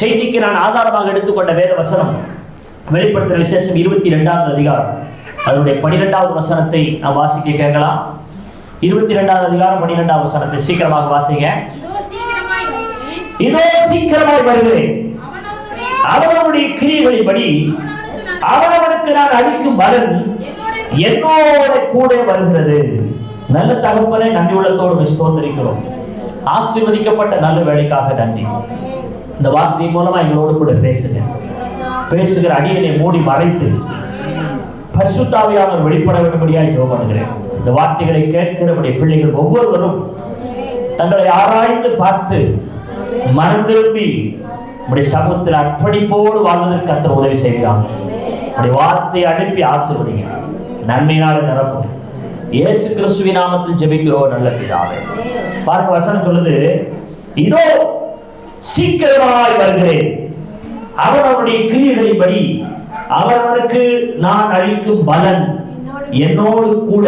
செய்திக்கு நான் ஆதாரமாக எடுத்துக்கொண்ட வேத வசனம் வெளிப்படுத்தின விசேஷம் 22வது அதிகாரம் அதனுடைய 12வது வசனத்தை நாம் வாசிக்க கேட்கலாம். 22வது அதிகாரம் 12வது வசனத்தை சீக்கிரமாக வாசிங்க. இதோ சீக்கிரமாய் வருகிறேன், அவனுடைய கிரியைகளின்படி அவனவனுக்கு நான் அளிக்கும் பலன் என்னோட கூட வருகிறது. நல்ல தகப்பனை நன்றி உள்ளத்தோடு ஸ்தோத்திரிக்கிறோம். ஆசீர்வதிக்கப்பட்ட நல்ல வேலைக்காக நன்றி. இந்த வார்த்தை மூலமா எங்களோடு கூட பேசுகிற அடியனை மூடி மறைத்து பரிசுத்த ஆவியானவர் வெளிப்பட வேண்டும்படியாய் ஜெபம் பண்ணுகிறேன். இந்த வார்த்தைகளை கேட்கிறவருடைய பிள்ளைகள் ஒவ்வொருவரும் தங்களை ஆராய்ந்து பார்த்து மனம் திரும்பி உடைய சமூகத்தில் அர்ப்பணிப்போடு வாழ்வதற்கு கர்த்தர் உதவி செய்கிறாங்க. உடைய வார்த்தையை அனுப்பி ஆசீர்வதிங்க, நன்மையினால நிரப்பும். இயேசு கிறிஸ்துவின் நாமத்தில் ஜெபிக்கிறோம் நல்ல பிதாவே. பாருங்க, வசனம் சொல்லுது, இதோ சீக்கிரமாய் வருகிறேன், அவனுடைய கிரியைகளின்படி அவனுக்கு நான் அளிக்கும் பலன் என்னோடு கூட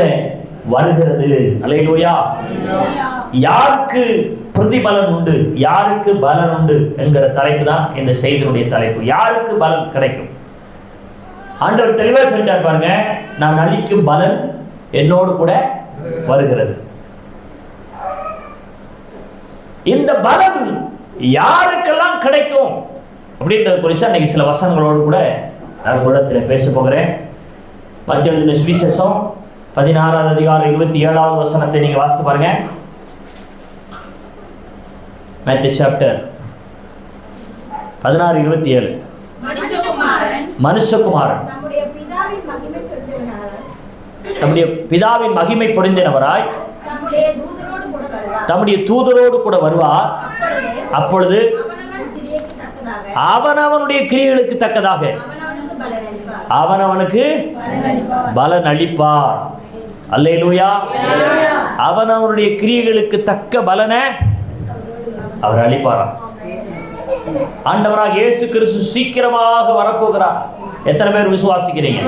வருகிறது. அல்லேலூயா. யாருக்கு பிரதிபலன் உண்டு, யாருக்கு பலன் உண்டு என்கிற தலைப்பு தான் இந்த செய்தியுடைய தலைப்பு. யாருக்கு பலன் கிடைக்கும்? ஆண்டவர் தெளிவா சொல்லிட்டார் பாருங்க, நான் அளிக்கும் பலன் என்னோடு கூட வருகிறது. இந்த பலன் யாருக்கெல்லாம் கிடைக்கும் அப்படின்றது குறித்து அன்னைக்கு சில வசனங்களோடு கூட நான் உங்களிடத்தில் பேச போகிறேன். மத்திய எழுதின சுவிசேஷம் 16வது அதிகாரம் 27வது வசனத்தை நீங்க வாசித்து பாருங்க. Matthew chapter 16:27. மனுஷகுமாரன் தம்முடைய பிதாவின் மகிமை பொருந்தினவராய் தம்முடைய தூதரோடு கூட வருவார். அப்பொழுது அவனவனுடைய கிரியைகளுக்கு தக்கதாக அவனவனுக்கு பலன் அளிப்பார். அல்லேலூயா. அவனவனுடைய கிரியைகளுக்கு தக்க பலனை அவர் அளிப்பாராம். ஆண்டவராக இயேசு கிறிஸ்து சீக்கிரமாக வரப்போகிறார். எத்தனை பேர் விசுவாசிக்கிறீங்க?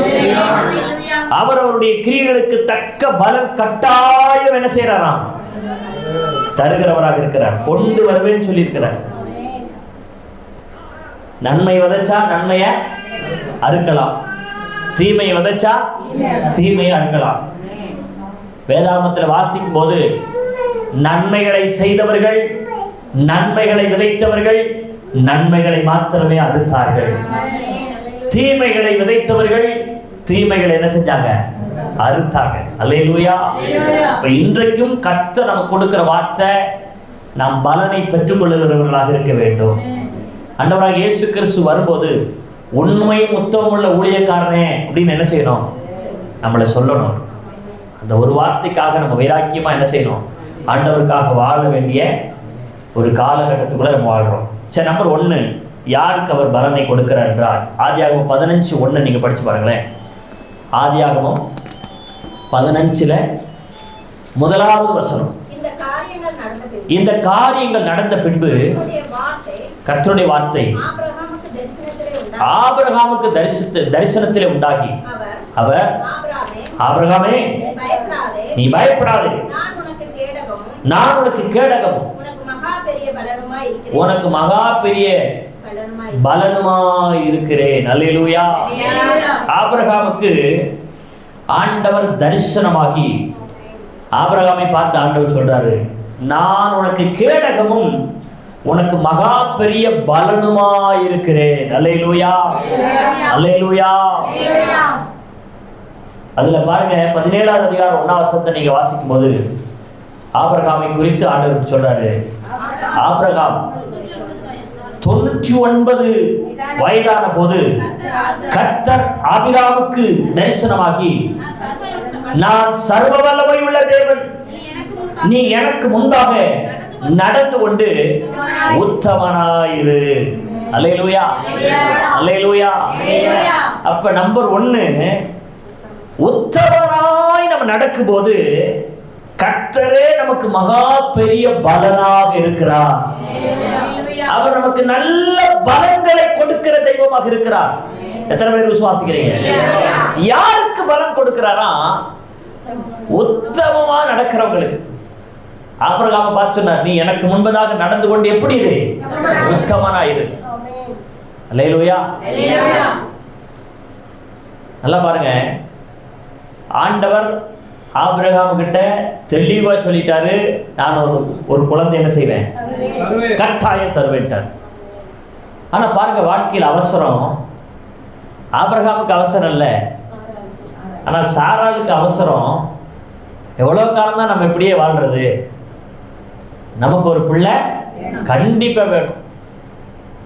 அவர் அவருடைய கிரியைகளுக்கு தக்க பலன் கட்டாயம் என்ன செய்யறாராம்? தருகிறவராக இருக்கிறார். கொண்டு வருவேன்னு சொல்லி இருக்கிறார். நன்மை விதைச்சா நன்மையை அறுக்கலாம், தீமையை விதைச்சா தீமையை அறுக்கலாம். வேதாகமத்தில் வாசிக்கும் போது நன்மைகளை செய்தவர்கள், நன்மைகளை விதைத்தவர்கள் நன்மைகளை மாத்திரமே அறுத்தார்கள். தீமைகளை விதைத்தவர்கள் தீமைகளை என்ன செஞ்சாங்க? அறுத்தாங்க. அல்லேலூயா. இப்ப இன்றைக்கும் கர்த்தர் நமக்கு கொடுக்கிற வார்த்தை, நாம் பலனை பெற்றுக் கொள்ளுகிறவர்களாக இருக்க வேண்டும். ஆண்டவராக இயேசு கிறிஸ்து வரும்போது உண்மையும் உத்தமமுள்ள ஊழியக்காரனே அப்படின்னு என்ன செய்யணும்? நம்மளை சொல்லணும். அந்த ஒரு வார்த்தைக்காக நம்ம வைராக்கியமா என்ன செய்யணும்? ஆண்டவருக்காக வாழ வேண்டிய ஒரு காலகட்டத்துக்குள்ள நம்ம வாழ்றோம். சரி, நம்பர் 1, யாருக்கு அவர் பலனை கொடுக்கிறார் என்றால் ஆதியாகமம் 15:1 நீங்க படிச்சு பாருங்களேன். ஆதியாகமம் 15 முதலாவது வசனம். இந்த காரியங்கள் நடந்த பின்பு கர்த்தருடைய வார்த்தை ஆபிரகாமுக்கு தரிசனத்திலே உண்டாகி அவர், ஆபிரகாமே நீ பயப்படாதே, நான் உனக்கு கேடகமும் உனக்கு மகா பெரிய பலனுமாய் இருக்கிறேன். அல்லேலூயா. ஆபிரகாமுக்கு ஆண்டவர் தரிசனமாகி ஆபிரகாமை பார்த்து ஆண்டவர் சொல்றாரு, நான் உனக்கு கேடகமும் உனக்கு மகா பெரிய பலனுமாய் இருக்கிறேன். அல்லேலூயா. அல்லேலூயா. அதுல பாருங்க, 17வது அதிகாரம் 1வது வசனத்தை நீங்க வாசிக்கும் போது ஆபிரகாமை குறித்து ஆண்டவர் சொல்றாரு, ஆபிரகாம் 99 வயதான போது கர்த்தர் ஆபிரகாமுக்கு தரிசனமாகி, நான் சர்வ வல்லமை உள்ள தேவன், நீ எனக்கு முன்பாக நடந்து கொண்டு உத்தமனாயிரு. அல்லேலூயா. அல்லேலூயா. அப்ப நம்பர் 1, உத்தமனாய் நம்ம நடக்கும் போது கர்த்தரே நமக்கு மகா பெரிய பலனாக இருக்கிறார். அவர் நமக்கு நல்ல பலன்களை கொடுக்கிற தெய்வமாக இருக்கிறார். எத்தனை பேர் விசுவாசிக்கிறீங்க? யாருக்கு பலன் கொடுக்கிறாரா? உத்தமமா நடக்கிறவங்களுக்கு. ஆபிரகாமை பார்த்து சொன்னார், நீ எனக்கு முன்பதாக நடந்து கொண்டு எப்படி இரு? உத்தமனாயிரு. அல்லேலூயா. நல்லா பாருங்க, ஆண்டவர் ஆபிரகாம் கிட்ட தெளிவா சொல்லிட்டாரு, நான் ஒரு குழந்தை என்ன செய்வேன்? கட்டாயம் தருவேன்ட்டார். ஆனா பாருங்க, வாழ்க்கையில் அவசரம். ஆபிரகாமுக்கு அவசரம் இல்லை, ஆனால் சாராளுக்கு அவசரம். எவ்வளோ காலம் தான் நம்ம இப்படியே வாழ்றது? நமக்கு ஒரு பிள்ளை கண்டிப்பாக வேணும்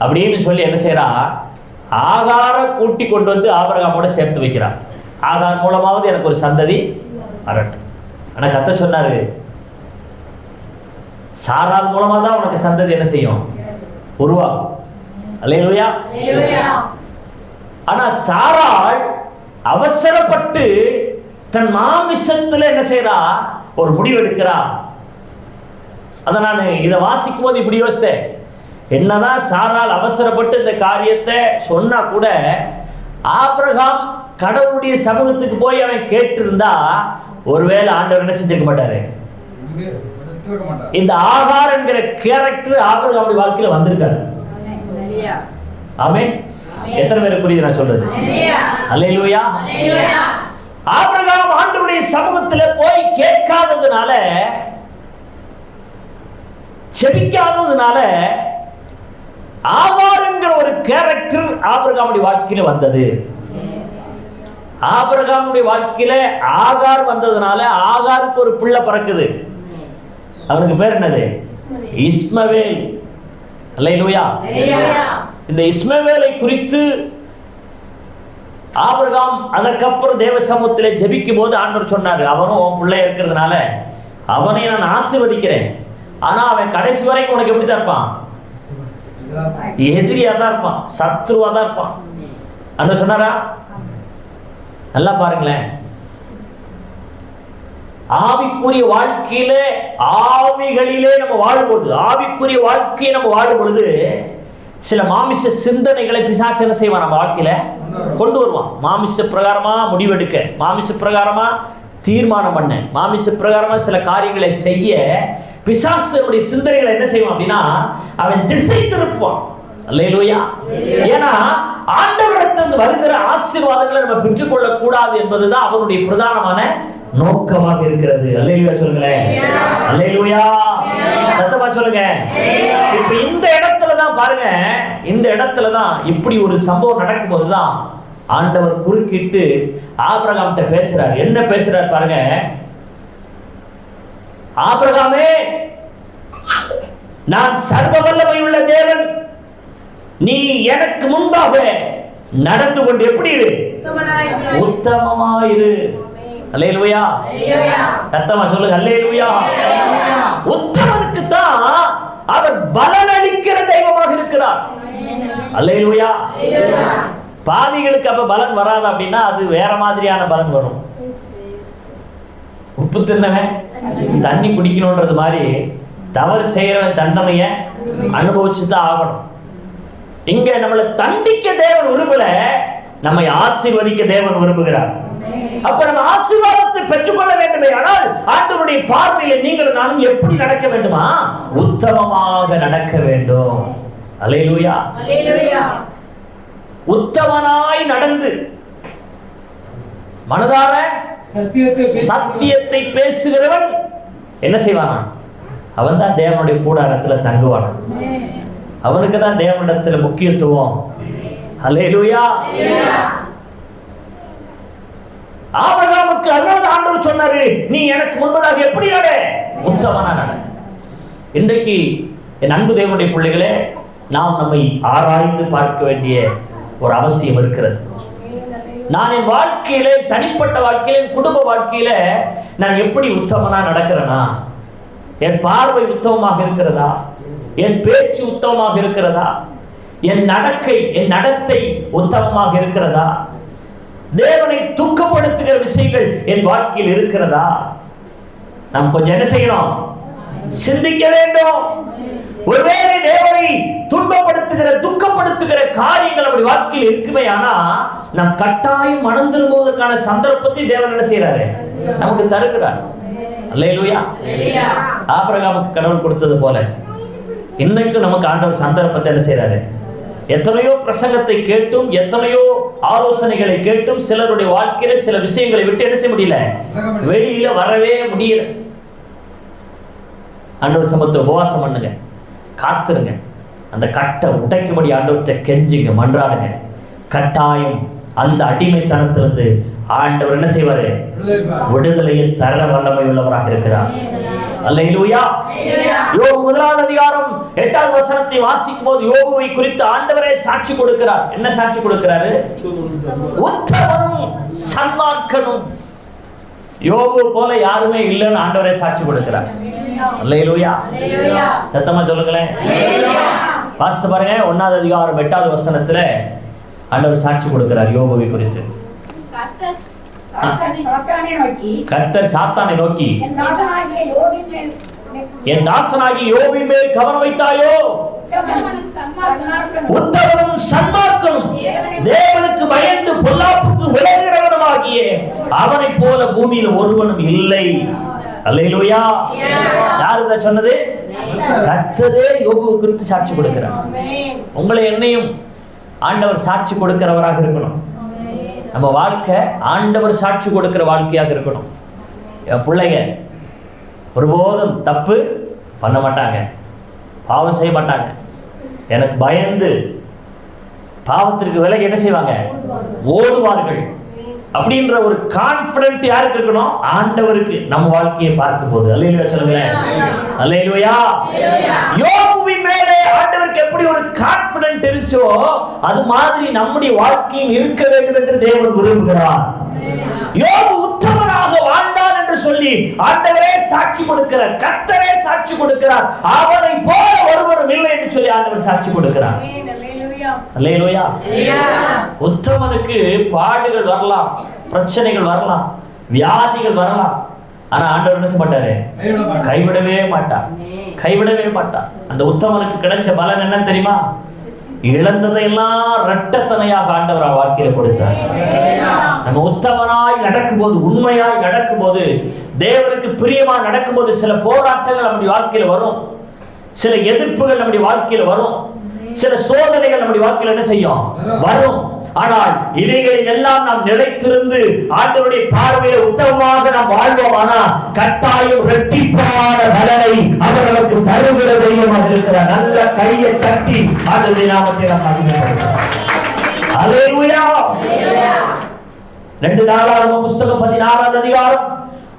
அப்படின்னு சொல்லி என்ன செய்கிறா? ஆகாரை கூட்டி கொண்டு வந்து ஆபிரகாமோட சேர்த்து வைக்கிறான். ஆகார் மூலமாவது எனக்கு ஒரு சந்ததி வரட்டும். ஆனால் கர்த்தர் சொன்னார், சாராள் மூலமாக தான் உனக்கு சந்ததி என்ன செய்யும்? உருவாகும். அல்லேலூயா. ஆனால் சாராள் அவசரப்பட்டு தன் மாமிசத்தில் என்ன செய்யறா? ஒரு முடிவு எடுக்கிறா. அதை நான் இதை வாசிக்கும் போது இப்படி யோசித்தேன், என்னதான் சாராள் அவசரப்பட்டு இந்த காரியத்தை சொன்னா கூட ஆபிரகாம் கடவுளுடைய சமூகத்துக்கு போய் அவன் கேட்டிருந்தா ஒருவேளை ஆண்டவர் என்ன செஞ்சிருக்க மாட்டாரு? இந்த ஆகார் என்கிற கேரக்டர் ஆபிரகாமுடைய வாழ்க்கையில வந்திருக்காரு. ஆமென். எத்தனை பேருக்கு புரியுது நான் சொல்றது? அல்லேலூயா. ஆபிரகாம் ஆண்டவருடைய சமூகத்துல போய் கேட்காததுனால, செபிக்காததுனால ஆகார் என்கிற ஒரு கேரக்டர் ஆபிரகாமுடைய வாழ்க்கையில வந்தது. ஆபிரகாமுடைய வாழ்க்கையில ஆகார் வந்ததுனால ஆகாருக்கு ஒரு பிள்ளை பிறக்குது. அவனுக்கு பேர் என்னது? இஸ்மவேல். அல்லேலூயா. இந்த இஸ்மவேலை குறித்து ஆபிரகாம் அதற்கப்புறம் தேவ சமூகத்திலே ஜெபிக்கும் போது ஆண்டவர் சொன்னார், அவனும் உன் பிள்ளை இருக்கிறதுனால அவனை நான் ஆசீர்வதிக்கிறேன். ஆனா அவன் கடைசி வரைக்கும் உனக்கு எப்படி தான் இருப்பான்? எதிரியா தான் இருப்பான், சத்ருவா தான் இருப்பான். ஆண்டவர் சொன்னாரா? நல்லா பாருங்களேன், ஆவிக்குரிய வாழ்க்கையிலே ஆவிகளிலே நம்ம வாழும்பொழுது, ஆவிக்குரிய வாழ்க்கையை நம்ம வாழும் பொழுது சில மாமிச சிந்தனைகளை பிசாசு என்ன செய்வான்? நம்ம வாழ்க்கையில கொண்டு வருவான். மாமிச பிரகாரமா முடிவெடுக்க, மாமிச பிரகாரமா தீர்மானம் பண்ண, மாமிச பிரகாரமா சில காரியங்களை செய்ய பிசாசுடைய சிந்தனைகளை என்ன செய்வான் அப்படின்னா அவன் திசை திருப்புவான். அல்லேலூயா. ஏன்னா ஆண்டவரிடத்திலிருந்து வருகிற ஆசீர்வாதங்களை நம்ம பெற்றுக்கொள்ள கூடாது என்பதுதான் அவனுடைய பிரதானமான நோக்கமாக இருக்கிறது. அல்லேலூயா சொல்லுங்களேன். அல்லேலூயா. சத்தமா சொல்லுங்க. இப்ப இந்த இடத்துல தான் பாருங்க, இந்த இடத்துல தான் இப்படி ஒரு சம்பவம் நடக்கும் போதுதான் ஆண்டவர் குறுக்கிட்டு ஆபிரகாம்கிட்ட பேசுறார். என்ன பேசுறார் பாருங்க. ஆபிரகாமே, நான் சர்வ வல்லமை உள்ள தேவன், நீ எனக்கு முன்பாக நடந்து கொண்டு எப்படி இரு? உத்தமமாயிரு. அல்லேலூயா. சத்தமா சொல்லுங்க. அல்லேலூயா. உத்தமனுக்கு தான் அவர் பலன் அளிக்கிற தெய்வமாக இருக்கிறார். அல்லேலூயா. பாவிகளுக்கு அப்ப பலன் வராது அப்படின்னா அது வேற மாதிரியான பலன் வரும். உப்பு தின்னவன் தண்ணி குடிக்கணும்ன்றது மாதிரி தவறு செய்யறவன் தண்டனைய அனுபவிச்சுதான் ஆகணும். இங்க நம்மளை தண்டிக்க தேவன் விரும்பல, நம்மை ஆசீர்வதிக்க தேவன் விரும்புகிறார். அப்ப நம்ம ஆசீர்வாதத்தை பெற்றுக்கொள்ள வேண்டுமே ஆனால் ஆண்டவருடைய பார்வையில் நீங்கள் நானும் எப்படி நடக்க வேண்டுமா? உத்தமமாக நடக்க வேண்டும். அல்லேலூயா. உத்தமனாய் நடந்து மனதார சத்தியத்தை பேசுகிறவன் என்ன செய்வானா? அவன் தான் தேவனுடைய கூடாரத்துல தங்குவான். அவனுக்கு தான் தேவனிடத்துல முக்கியத்துவம். அல்லேலூயா. ஆபிரகாமுக்கு அதனால ஆண்டவர் சொன்னாரு, நீ எனக்கு முன்பதாக எப்படி நட? உத்தமனா நட. இன்றைக்கு என் அன்பு தேவனுடைய பிள்ளைகளே, நாம் நம்மை ஆராய்ந்து பார்க்க வேண்டிய ஒரு அவசியம் இருக்கிறது. நான் என் வாழ்க்கையிலே, தனிப்பட்ட வாழ்க்கையில, என் குடும்ப வாழ்க்கையில நான் எப்படி உத்தமனா நடக்கிறேனா? என் பார்வை உத்தமமாக இருக்கிறதா? என் பேச்சு உத்தமமாக இருக்கிறதா? என் நடக்கை, என் நடத்தை உத்தமமாக இருக்கிறதா? தேவனை துக்கப்படுத்துகிற விஷயங்கள் என் வாழ்க்கையில் இருக்கிறதா? நாம் கொஞ்சம் என்ன செய்யணும்? சிந்திக்க வேண்டும். ஒருவேளை தேவனை துன்பப்படுத்துகிற துக்கப்படுத்துகிற காரியங்கள் அப்படி வாழ்க்கையில் இருக்குமே, ஆனா நம் கட்டாயம் மனம் திரும்புவதற்கான சந்தர்ப்பத்தை தேவன் என்ன செய்யறாரு? நமக்கு தருகிறார். அல்லேலூயா. ஆபிரகாமுக்கு கடவுள் கொடுத்தது போல இன்னைக்கு நமக்கு ஆண்டவர் சந்தர்ப்பத்தை என்ன செய்யறாரு? எத்தனையோ பிரசங்கத்தை கேட்டும் எத்தனையோ ஆலோசனைகளை கேட்டும் சிலருடைய வாழ்க்கையில சில விஷயங்களை விட்டு என்ன செய்ய முடியல, வெளியில வரவே முடியல. ஆண்டவர் சமூகத்தில் உபவாசம் பண்ணுங்க, காத்துருங்க, அந்த கட்டை உடைக்கும்படி ஆண்டவர்கிட்ட கெஞ்சுங்க, மன்றாடுங்க. கட்டாயம் அந்த அடிமைத்தனத்திலிருந்து ஆண்டவர் என்ன செய்வாரு? விடுதலையை தர வல்லமை உள்ளவராக இருக்கிறார். அல்லேலூயா. யோபு 1 அதிகாரம் 8வது வசனத்தை வாசிக்கும் போது யோபுவை குறித்து ஆண்டவரே சாட்சி கொடுக்கிறார். என்ன சாட்சி கொடுக்கிறாரு? உத்தமனும் சன்மார்க்கனும். யோபு போல யாருமே இல்லைன்னு ஆண்டவரே சாட்சி கொடுக்கிறார். அல்லேலூயா. சத்தமா சொல்லுங்களேன். வாசித்து பாருங்க. 1வது அதிகாரம் 8வது வசனத்துல ஆண்டவர் சாட்சி கொடுக்கிறார் யோபுவை குறித்து. கர்த்தர் சாத்தானை நோக்கி, என் தாசனாகி யோபின் மேல் கவனம் வைத்தாயோ? உத்தமனும் சன்மார்க்கனும் தேவனுக்கு பயந்து பொல்லாப்புக்கு விலகுகிறவனுமாகிய அவனை போல பூமியில் ஒருவனும் இல்லை. அல்லேலூயா. யார் இதை சொன்னது? கர்த்தரே யோபுவை குறித்து சாட்சி கொடுக்கிறார். உங்களை என்னையும் ஆண்டவர் சாட்சி கொடுக்கிறவராக இருக்கணும். நம்ம வாழ்க்கை ஆண்டவர் சாட்சி கொடுக்கிற வாழ்க்கையாக இருக்கணும். என் பிள்ளைங்க ஒருபோதும் தப்பு பண்ண மாட்டாங்க, பாவம் செய்ய மாட்டாங்க. எனக்கு பயந்து பாவத்திற்கு விலகி என்ன செய்வாங்க? ஓடுவார்கள். அப்படின்ற ஒரு கான்ஃபிடென்ட் யாருக்கு இருக்கணும்? ஆண்டவருக்கு. நம்ம வாழ்க்கையை பார்க்கும் போது. அல்லேலூயா சொல்லுங்களேன். அல்லேலூயா. யோபுவின் மேலே ஆண்டவருக்கு எப்படி ஒரு கான்ஃபிடென்ட் இருந்துச்சோ அது மாதிரி நம்முடைய வாழ்க்கையில் இருக்க வேண்டும் என்று தேவன் விரும்புகிறார். யோபு உத்தமனாக வாழ்ந்தான் என்று சொல்லி ஆண்டவரே சாட்சி கொடுக்கிறார். கர்த்தரே சாட்சி கொடுக்கிறார். அவனை போல ஒருவரும் இல்லை என்று சொல்லி ஆண்டவர் சாட்சி கொடுக்கிறார். அல்லேலூயா. உத்தமனுக்கு பாடுகள் வரலாம், பிரச்சனைகள் வரலாம், வியாதிகள் வரலாம். ஆனா ஆண்டவர் என்ன செய்ய மாட்டாரு? கைவிடவே மாட்டார். கைவிடவே மாட்டார். அந்த உத்தமனுக்கு கிடைச்ச பலன் என்ன தெரியுமா? இழந்ததையெல்லாம் இரட்டத்தனையாக ஆண்டவர் வாழ்க்கையில கொடுத்தார். நம்ம உத்தமனாய் நடக்கும்போது, உண்மையாய் நடக்கும்போது, தேவனுக்கு பிரியமா நடக்கும்போது சில போராட்டங்கள் நம்முடைய வாழ்க்கையில வரும், சில எதிர்ப்புகள் நம்முடைய வாழ்க்கையில வரும், சில சோதனைகள் நம்முடைய வாழ்க்கையில் என்ன செய்யும்? வரும். ஆனால் இவைகளில் எல்லாம் நாம் நிலைத்திருந்து ஆண்டவருடைய பார்வையில் உத்தமமாக நாம் வாழ்வோம். ஆனால் கட்டாயம் இரட்டிப்பான பலனை அவர்களுக்கு தருகிற தெய்வமாக இருக்கிறார். நல்ல கையை தட்டி ஆண்டவருடைய நாமத்தை நாம் மகிமைப்படுத்துவோம். அல்லேலூயா. 2 நாளாகமம் புஸ்தகம் 16வது அதிகாரம்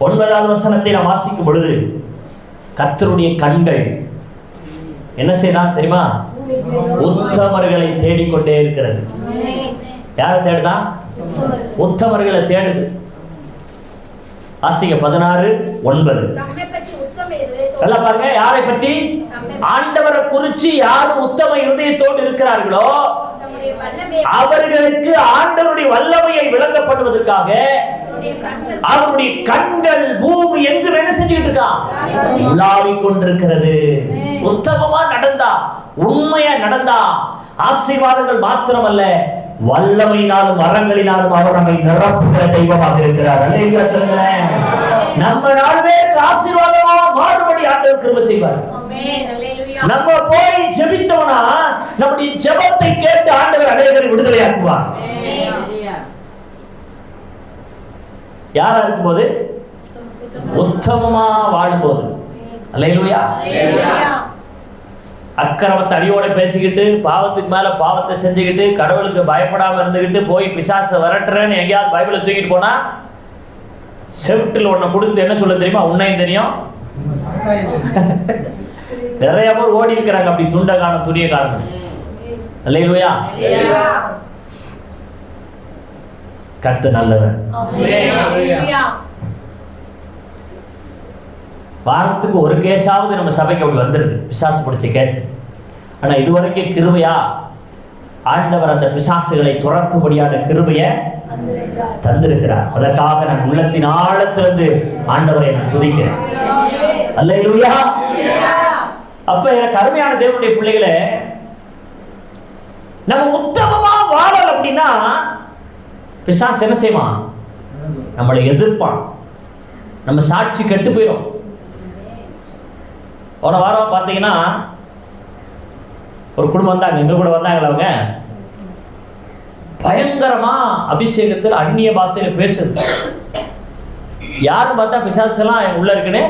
9வது வசனத்தை நாம் வாசிக்கும் பொழுது கர்த்தருடைய கண்கள் என்ன செய்தான் தெரியுமா? உத்தமர்களை தேடிக்கொண்டே இருக்கிறது. யாரை தேடுதான்? உத்தமர்களை தேடுது. வாசிங்க 16:9. எல்லாம் பாருங்க. யாரை பற்றி? ஆண்டவரை குறிச்சு யாரு உத்தம இருதயத்தோடு இருக்கிறார்களோ அவர்களுக்கு ஆண்டவருடைய வல்லமையை விளங்கப்படுவதற்காக அவருடைய கண்கள் பூமி எங்கும் என்ன செஞ்சுக்கிட்டு இருக்கான்? உலாவிக் கொண்டிருக்கிறது. உத்தமமா நடந்தா, உண்மையா நடந்தா ஆசீர்வாதங்கள் மாத்திரமல்ல, வல்லமையினாலும் வரங்களினாலும் அவர் நம்மை நிரப்புகிற தெய்வமாக இருக்கிறார். அல்லேலூயா சொல்லுங்களேன். நம்ம 4 பேருக்கு ஆசீர்வாதமா மாறுபடி ஆண்டவர் கிருபை செய்வார். நம்ம போய் ஜெபித்தோம்னா நம்முடைய ஜெபத்தை கேட்டு ஆண்டவர் அநேகரை விடுதலையாக்குவார். யாரா இருக்கும்போது? உத்தமமா வாழும்போது. அல்லேலூயா. அக்கிரமத்தை அடியோட பேசிக்கிட்டு பாவத்துக்கு மேல பாவத்தை செஞ்சுக்கிட்டு கடவுளுக்கு பயப்படாம இருந்துகிட்டு போய் பிசாசை விரட்டுறேன்னு எங்கேயாவது பைபிளை தூக்கிட்டு போனா செவிட்டில் ஒன்ன கொடுத்து என்ன சொல்ல தெரியுமா? உன்னையும் தெரியும். நிறைய பேர் ஓடி இருக்கிறாங்க அப்படி துண்ட காணும் துணிய காணும். அல்லேலூயா. கர்த்தர் நல்லவர். வாரத்துக்கு ஒரு கேஸாவது நம்ம சபைக்கு அப்படி வந்துடுது, பிசாசு பிடிச்ச கேஸ். ஆனா இதுவரைக்கும் கிருபையா ஆண்டவர் அந்த பிசாசுகளை துரத்தும்படியான கிருபையை தந்திருக்கிறார். அதற்காக நான் உள்ளத்தின் ஆழத்திலிருந்து ஆண்டவரை நான் துதிக்கிறேன். அல்லேலூயா. அப்ப எனக்கு அருமையான தேவனுடைய பிள்ளைகளை, நம்ம உத்தமமா வாழல அப்படின்னா பிசாசு என்ன செய்வான்? நம்மளை எதிர்ப்பான். நம்ம சாட்சி கெட்டு போயிடும். போன வாரம் பார்த்தீங்கன்னா ஒரு குடும்பம் வந்தாங்க, இன்னும் கூட வந்தாங்களா, அவங்க பயங்கரமா அபிஷேகத்தில் அந்நிய பாஷையில பேசுது. யாரும் பார்த்தா பிசாசு எல்லாம் உள்ள இருக்குன்னு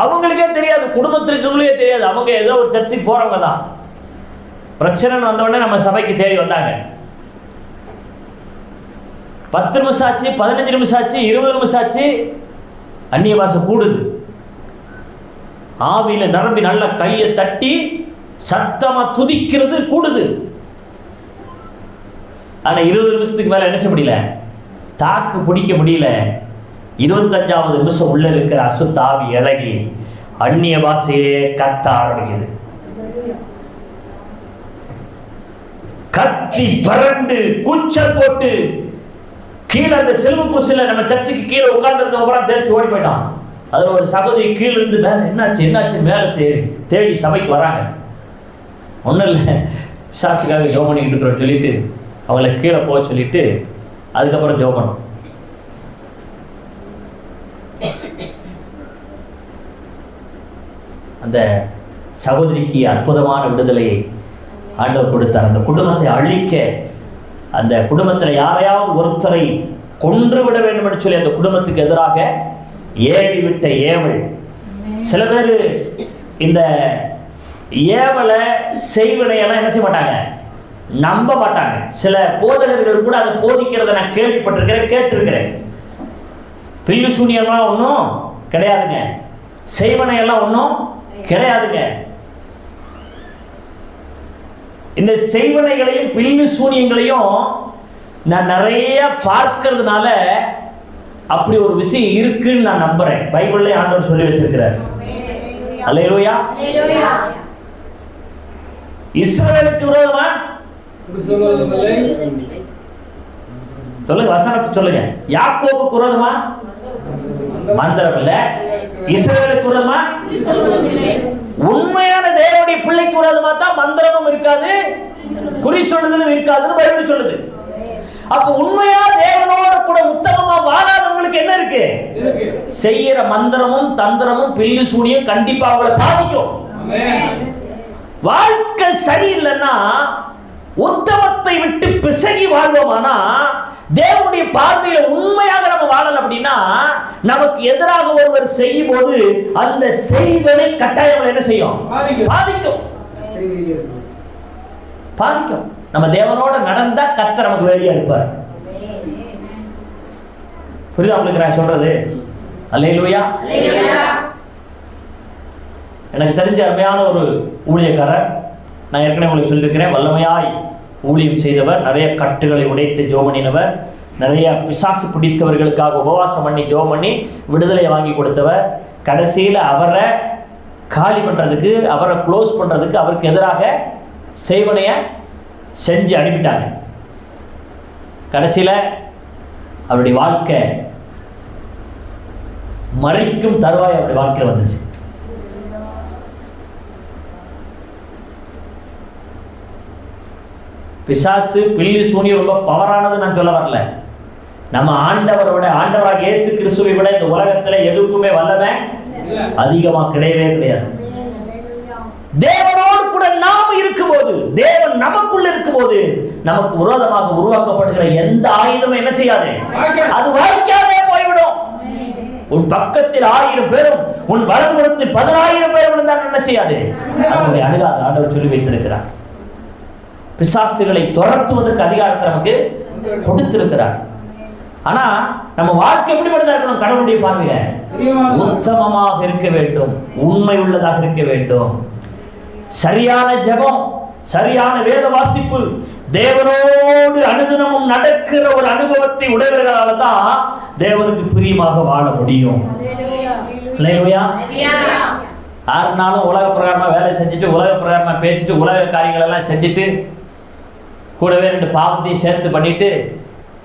அவங்களுக்கே தெரியாது, குடும்பத்திற்குள்ளே தெரியாது. அவங்க ஏதோ ஒரு சர்ச்சுக்கு போறவங்க தான். பிரச்சனைன்னு வந்தவுடனே நம்ம சபைக்கு தேடி வந்தாங்க. 10 நிமிஷம் ஆச்சு, 15 நிமிஷம் ஆச்சு, 20 நிமிஷம் ஆச்சு, அந்நிய பாஷை கூடுது. ஆவியில நிரம்பி நல்ல கையை தட்டி சத்தமா துதிக்கிறது கூடுது. ஆனா 20 நிமிஷத்துக்கு மேல என்ன செய்ய முடியல, தாக்கு பிடிக்க முடியல. 25வது நிமிஷம் உள்ள இருக்கிற அசுத்த ஆவி இலகி அந்நிய பாஷையே கத்த ஆரம்பிக்குது. கத்தி பரண்டு கூச்சல் போட்டு கீழே அந்த செல்வ குசில நம்ம சர்ச்சுக்கு கீழே உட்கார்ந்துருந்தவங்க தெரிச்சு ஓடி போயிட்டான். அதுல ஒரு சகோதரி கீழே இருந்து மேல என்னாச்சு மேல தேடி சபைக்கு வராங்க. ஒன்றும் இல்லை, பிசாசுக்காக ஜெபம் பண்ணிட்டு இருக்கிறோம் சொல்லிட்டு அவங்கள கீழே போக சொல்லிட்டு அதுக்கப்புறம் ஜெபம் பண்ணோம். அந்த சகோதரிக்கு அற்புதமான விடுதலையை ஆண்டவர் கொடுத்தார். அந்த குடும்பத்தை அழிக்க, அந்த குடும்பத்தில் யாரையாவது ஒருத்தரை கொன்று விட வேண்டும் என்று சொல்லி அந்த குடும்பத்துக்கு எதிராக ஏவி விட்ட ஏவல். சில பேர் இந்த ஏவலை செய்வனையெல்லாம் என்ன செய்ய மாட்டாங்க, நம்ப மாட்டாங்க. சில போதகர்கள் கூட அதை போதிக்கிறத நான் கேள்விப்பட்டிருக்கிறேன், கேட்டிருக்கிறேன். பில்லு சூனியெல்லாம் ஒன்றும் கிடையாதுங்க, செய்வனையெல்லாம் ஒன்றும் கிடையாதுங்க. இந்த செய்வனைகளையும் பில்லு சூனியங்களையும் நான் நிறைய பார்க்கிறதுனால அப்படி ஒரு விஷயம் இருக்குன்னு நான் நம்புறேன். பைபிள்ல ஆண்டவர் சொல்லி வச்சிருக்கிறார். அல்லேலூயா. இஸ்ரவேலுக்கு விரோதமா சொல்லுங்க, வசனத்தை சொல்லுங்க. யாக்கோபுக்கு விரோதமா மந்திரம் இல்ல, இஸ்ரவேலுக்கு விரோதமா உண்மையான தேவனுடைய பிள்ளைக்கு விரோதமா தான் மந்திரமும் இருக்காது, குறி சொல்லுதலும் இருக்காதுன்னு பைபிள் சொல்லுது. அப்ப உண்மையா தேவனோட கூட உத்தமமா வாழாதவங்களுக்கு என்ன இருக்கு? செய்யற மந்திரமும் தந்திரமும் பில்லு சூனியும் கண்டிப்பா அவங்களை பாதிக்கும். வாழ்க்கை சரியில்லைன்னா, உத்தமத்தை விட்டு பிசகி வாழ்வோமானா, தேவனுடைய பார்வையில உண்மையாக நம்ம வாழல அப்படின்னா, நமக்கு எதிராக ஒருவர் செய்யும் போது அந்த செய்வனை கட்டாயம் என்ன செய்யும்? பாதிக்கும். பாதிக்கும். நம்ம தேவனோட நடந்தா கர்த்தர் நமக்கு வேலையா இருப்பார். புரியுதா உங்களுக்கு நான் சொல்றது? அல்லேலூயா. எனக்கு தெரிஞ்ச அருமையான ஒரு ஊழியக்காரர், நான் ஏற்கனவே உங்களுக்கு சொல்லியிருக்கிறேன், வல்லமையாய் ஊழியம் செய்தவர், நிறைய கட்டுகளை உடைத்து ஜெபம் பண்ணினவர், நிறைய பிசாசு பிடித்தவர்களுக்காக உபவாசம் பண்ணி ஜெபம் பண்ணி விடுதலை வாங்கி கொடுத்தவர். கடைசியில் அவரை காலி பண்ணுறதுக்கு, அவரை க்ளோஸ் பண்ணுறதுக்கு அவருக்கு எதிராக செய்வனைய செஞ்சு அனுப்பிட்டாங்க. கடைசியில் அவருடைய வாழ்க்கை மறிக்கும் தருவாய் அவருடைய வாழ்க்கையில் வந்துச்சு. பிசாசு பில்லு சூனியம் ரொம்ப பவரானது நான் சொல்ல வரல. நம்ம ஆண்டவராக இயேசு கிறிஸ்துவை விட இந்த உலகத்தில் எதுக்குமே வல்லமை அதிகமாக கிடையவே கிடையாது. தேவனோடு கூட நாம் இருக்கும்போது, தேவன் நமக்குள்ள இருக்கும்போது, நமக்கு விரோதமாக உருவாக்கப்படுகிற எந்த ஆயுதமும் என்ன செய்யாது, அது வாய்க்காதே போய்விடும். உன் பக்கத்தில் 1000 பேரும் உன் வலதுபுறத்தில் 10,000 பேரும் இருந்தால் என்ன செய்யாது, அதனுடைய அணுகாது. ஆண்டவர் சொல்லி வைத்திருக்கிறார். பிசாசுகளை துரத்துவதற்கு அதிகாரத்தை நமக்கு கொடுத்திருக்கிறார். ஆனா நம்ம வாழ்க்கை எப்படிப்பட்டதா இருக்கணும்? கடவுளுடைய பார்வையில உத்தமமாக இருக்க வேண்டும், உண்மை உள்ளதாக இருக்க வேண்டும். சரியான ஜெபம், சரியான வேத வாசிப்பு, தேவனோடு அனுதினமும் நடக்கிற ஒரு அனுபவத்தை உடையவர்களால தான் தேவனுக்கு பிரியமாக வாழ முடியும். அல்லேலூயா. 6 நாளும் உலக பிரகாரமா வேலை செஞ்சுட்டு, உலக பிரகாரமா பேசிட்டு, உலக காரியங்கள் எல்லாம் செஞ்சுட்டு, கூடவே 2 பாவத்தையும் சேர்த்து பண்ணிட்டு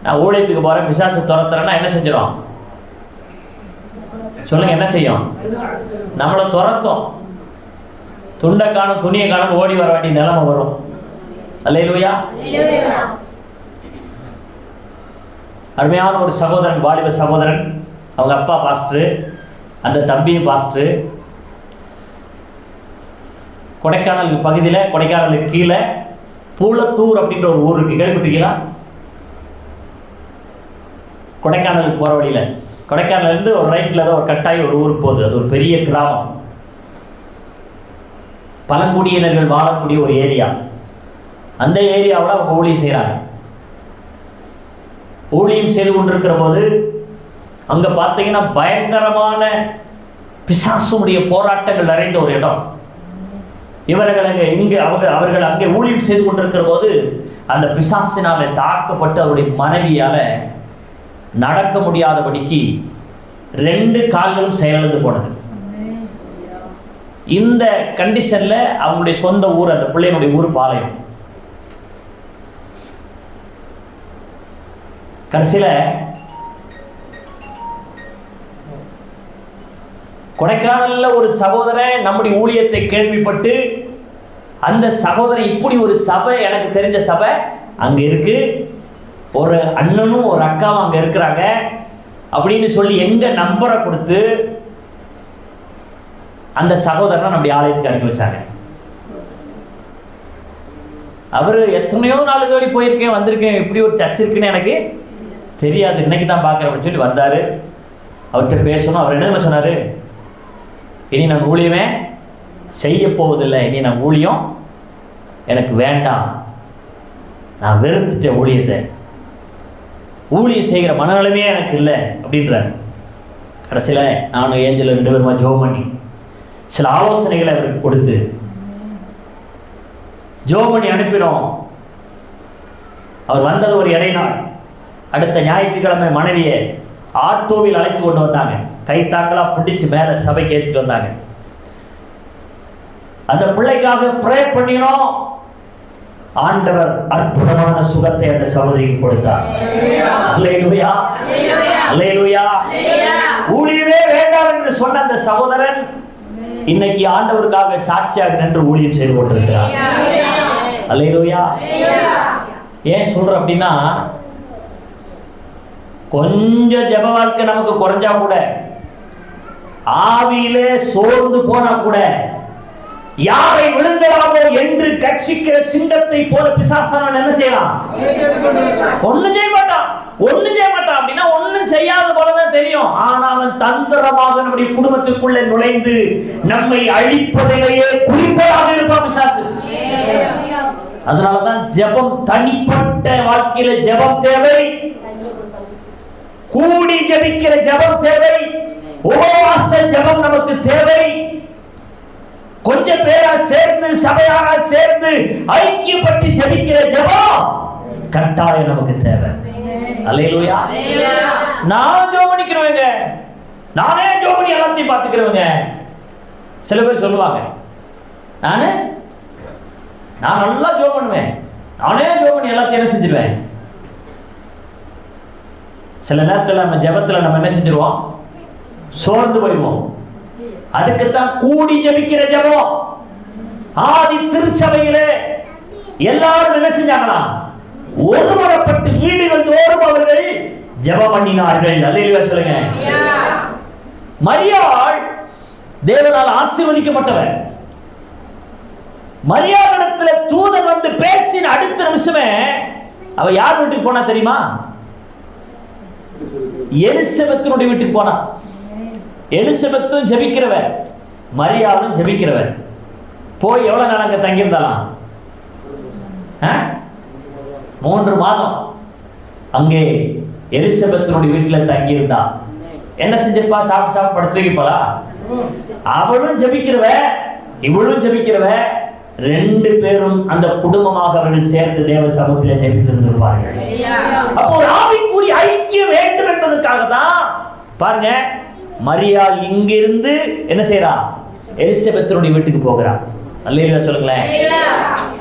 நான் ஊழியத்துக்கு போறேன், பிசாசு துரத்துறேன்னா என்ன செஞ்சிடும் சொல்லுங்க? என்ன செய்யும்? நம்மளை துரத்தும். துண்டை காணும் துணியை காணும் ஓடி வர வேண்டிய நிலைமை வரும். அல்லேலூயா. அருமையான ஒரு சகோதரன், வாலிப சகோதரன், அவங்க அப்பா பாஸ்டரு, அந்த தம்பியும் பாஸ்டரு. கொடைக்கானல் பகுதியில், கொடைக்கானலுக்கு கீழே பூலத்தூர் அப்படின்ற ஒரு ஊர் இருக்குது, கேள்விப்பட்டிருக்கீங்களா? கொடைக்கானலுக்கு போகிற வழியில், கொடைக்கானலேருந்து ஒரு ரைட்டில் தான் ஒரு கட்டாயி ஒரு ஊருக்கு போகுது. அது ஒரு பெரிய கிராமம், பழங்குடியினர்கள் வாழக்கூடிய ஒரு ஏரியா. அந்த ஏரியாவில் அவங்க ஊழியம் செய்கிறாங்க. ஊழியம் செய்து கொண்டிருக்கிற போது அங்கே பார்த்தீங்கன்னா பயங்கரமான பிசாசுடைய போராட்டங்கள் நிறைந்த ஒரு இடம். அவர்கள் அங்கே ஊழியம் செய்து கொண்டிருக்கிற போது அந்த பிசாசினால தாக்கப்பட்டு அவருடைய மனைவியால் நடக்க முடியாதபடிக்கு 2 கால்களும் செயலிழந்து போனது. இந்த கண்டிஷன்ல அவங்களுடைய சொந்த ஊர், அந்த பிள்ளையினுடைய ஊர் பாளையம். கடைசியில் கொடைக்கானல்ல ஒரு சகோதரன் நம்முடைய ஊழியத்தை கேள்விப்பட்டு, அந்த சகோதரன் இப்படி ஒரு சபை, எனக்கு தெரிஞ்ச சபை அங்கே இருக்கு, ஒரு அண்ணனும் ஒரு அக்காவும் அங்கே இருக்கிறாங்க அப்படின்னு சொல்லி எங்கள் நம்பரை கொடுத்து அந்த சகோதரனை நம்முடைய ஆலயத்துக்கு அனுப்பி வச்சாங்க. அவர் எத்தனையோ நாள் வழி போயிருக்கேன், வந்திருக்கேன், இப்படி ஒரு சர்ச் இருக்குன்னு எனக்கு தெரியாது, இன்னைக்கு தான் பார்க்குறேன் அப்படின்னு சொல்லி வந்தார். அவர்கிட்ட பேசணும். அவர் என்ன சொன்னார், இனி நான் ஊழியமே செய்ய போவதில்லை, இனி நான் ஊழியம் எனக்கு வேண்டாம், நான் வெறுத்துட்டேன் ஊழியத்தை, ஊழியம் செய்கிற மனநிலைமையே எனக்கு இல்லை அப்படின்றார். கடைசியில் நானும் ஏஞ்சல் 2 பேருமா ஜெபம் பண்ணி சில ஆலோசனைகளை அவருக்கு கொடுத்து ஜெபம் பண்ணி அனுப்பினோம். அவர் வந்தது ஒரு இடைநாள். அடுத்த ஞாயிற்றுக்கிழமை மனைவியை ஆட்டோவில் அழைத்து கொண்டு வந்தாங்க, கைத்தாங்களாக பிடிச்சி மேலே சபைக்கு ஏற்றிட்டு வந்தாங்க. அந்த பிள்ளைக்காக ப்ரே பண்ணினோம். ஆண்டவர் அற்புதமான சுகத்தை அந்த சகோதரிக்கு கொடுத்தார். அல்லேலூயா, அல்லேலூயா. ஊழியமே வேண்டாம் என்று சொன்ன அந்த சகோதரன் இன்னைக்கு ஆண்டவருக்காக சாட்சியாக நின்று ஊழியம் செய்து கொண்டிருக்கிறார். அல்லேலூயா. ஏன் சொல்றேன் அப்படின்னா, கொஞ்சம் ஜெப வாழ்க்கை நமக்கு குறைஞ்சா கூட, ஆவியிலே சோர்ந்து போனா கூட, யாரை விழுங்கலாமோ என்று கட்சிக்கிற சிங்கத்தை போல பிசாசானவன் என்ன செய்யலாம்? ஒண்ணும் செய்ய மாட்டான். அப்படின்னா ஒன்னும் செய்யாத போலதான் தெரியும். ஆனா அவன் தந்திரமாக நம்முடைய குடும்பத்துக்குள்ளே நுழைந்து நம்மை அழிப்பதிலேயே குறிப்பாக இருப்பான் பிசாசு. அதனாலதான் ஜெபம், தனிப்பட்ட வாழ்க்கையில ஜெபம் தேவை, கூடி ஜெபிக்கிற ஜெபம் தேவை, உபவாச ஜெபம் நமக்கு தேவை. கொஞ்சம் பேரா சேர்ந்து, சபையாக சேர்ந்து ஐக்கியப்பட்டு ஜெபிக்கிற ஜெபம் கட்டாயம் நமக்கு தேவை. அல்லேலூயா. நான் ஜெபம் பண்ணிக்கிறவங்க, நானே ஜெபம் பண்ணி எல்லாத்தையும் பார்த்துக்கிறவங்க. சில பேர் சொல்லுவாங்க, நான் நல்லா ஜெபம் பண்ணுவேன், நானே ஜெபம் பண்ணி எல்லாத்தையும் என்ன செஞ்சிருவேன். சில நேரத்தில் நம்ம ஜெபத்தில் நம்ம என்ன செஞ்சிருவோம்? சோர்ந்து போயிடுவோம். அதுக்குத்தான் கூடி ஜெபிக்கிற ஜெபம். ஆதி திருச்சபையிலே எல்லாரும் என்ன செஞ்சாங்களா? ஒருமுறைப்பட்டு வீடுகள் தோறும் அவர்கள் ஜெபம் பண்ணினார்கள். அல்லேலூயா சொல்லுங்க. மரியாள் தேவனால் ஆசீர்வதிக்கப்பட்டவர். மரியாளிடத்துல தூதன் வந்து பேசின அடுத்த நிமிஷமே அவ யார் வீட்டுக்கு போனா தெரியுமா? எலிசபெத்தினுடைய வீட்டுக்கு போனா. எலிசபெத்தும் ஜெபிக்கிறவர், மரியாளும் ஜெபிக்கிறவர். போய் எவ்வளவு நாள் அங்க தங்கியிருந்தாலாம்? 3 மாதம் அங்கே எலிசபெத்தினுடைய வீட்டில் தங்கியிருந்தா. என்ன செஞ்சிருப்பா? சாப்பிட்டு படுத்து தூக்கிப்பாளா? அவளும் ஜெபிக்கிறவ, இவளும் ஜெபிக்கிறவ. 2 பேரும் அந்த குடும்பமாக அவர்கள் சேர்ந்து தேவ சமூகத்தில் ஜெபித்திருந்திருப்பார்கள். அப்போ ஒரு ஆவிக்குரிய ஐக்கியம் வேண்டும் என்பதற்காக தான் பாருங்க, மரியாள் இங்கிருந்து என்ன செய்யறா? எலிசபெத்தினுடைய வீட்டுக்கு போகிறா. அல்லேலூயா சொல்லுங்களேன்.